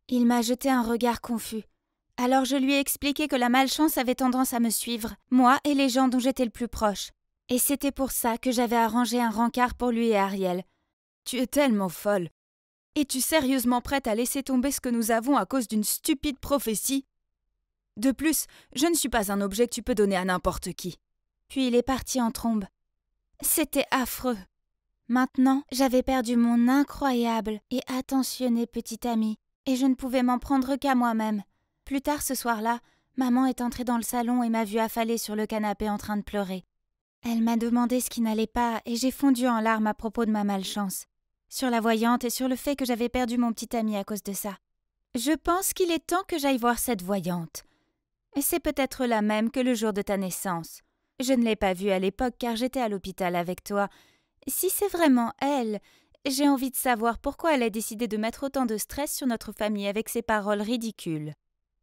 Il m'a jeté un regard confus. Alors je lui ai expliqué que la malchance avait tendance à me suivre, moi et les gens dont j'étais le plus proche. Et c'était pour ça que j'avais arrangé un rencard pour lui et Ariel. Tu es tellement folle. Es-tu sérieusement prête à laisser tomber ce que nous avons à cause d'une stupide prophétie? De plus, je ne suis pas un objet que tu peux donner à n'importe qui. Puis il est parti en trombe. C'était affreux. Maintenant, j'avais perdu mon incroyable et attentionné petit ami, et je ne pouvais m'en prendre qu'à moi-même. Plus tard ce soir-là, maman est entrée dans le salon et m'a vue affalée sur le canapé en train de pleurer. Elle m'a demandé ce qui n'allait pas et j'ai fondu en larmes à propos de ma malchance, sur la voyante et sur le fait que j'avais perdu mon petit ami à cause de ça. Je pense qu'il est temps que j'aille voir cette voyante. C'est peut-être la même que le jour de ta naissance. Je ne l'ai pas vue à l'époque car j'étais à l'hôpital avec toi. Si c'est vraiment elle, j'ai envie de savoir pourquoi elle a décidé de mettre autant de stress sur notre famille avec ses paroles ridicules.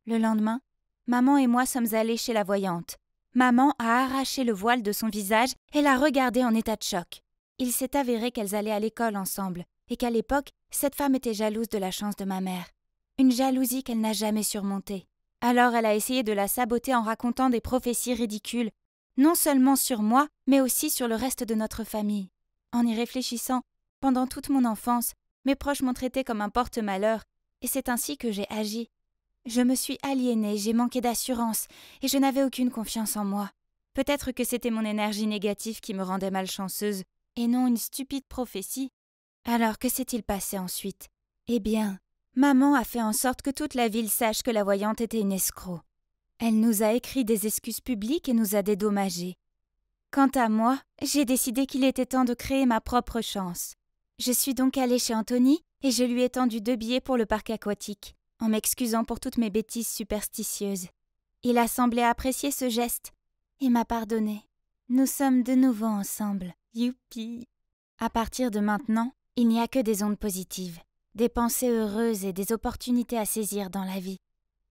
Le lendemain, maman et moi sommes allés chez la voyante. Maman a arraché le voile de son visage et l'a regardée en état de choc. Il s'est avéré qu'elles allaient à l'école ensemble et qu'à l'époque, cette femme était jalouse de la chance de ma mère. Une jalousie qu'elle n'a jamais surmontée. Alors elle a essayé de la saboter en racontant des prophéties ridicules, non seulement sur moi, mais aussi sur le reste de notre famille. En y réfléchissant, pendant toute mon enfance, mes proches m'ont traité comme un porte-malheur, et c'est ainsi que j'ai agi. Je me suis aliénée, j'ai manqué d'assurance, et je n'avais aucune confiance en moi. Peut-être que c'était mon énergie négative qui me rendait malchanceuse, et non une stupide prophétie. Alors que s'est-il passé ensuite? Eh bien, maman a fait en sorte que toute la ville sache que la voyante était une escroc. Elle nous a écrit des excuses publiques et nous a dédommagés. Quant à moi, j'ai décidé qu'il était temps de créer ma propre chance. Je suis donc allée chez Anthony et je lui ai tendu 2 billets pour le parc aquatique, en m'excusant pour toutes mes bêtises superstitieuses. Il a semblé apprécier ce geste et m'a pardonné. Nous sommes de nouveau ensemble. Youpi! À partir de maintenant, il n'y a que des ondes positives, des pensées heureuses et des opportunités à saisir dans la vie.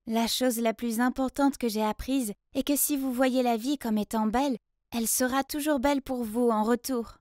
La chose la plus importante que j'ai apprise est que si vous voyez la vie comme étant belle, elle sera toujours belle pour vous en retour.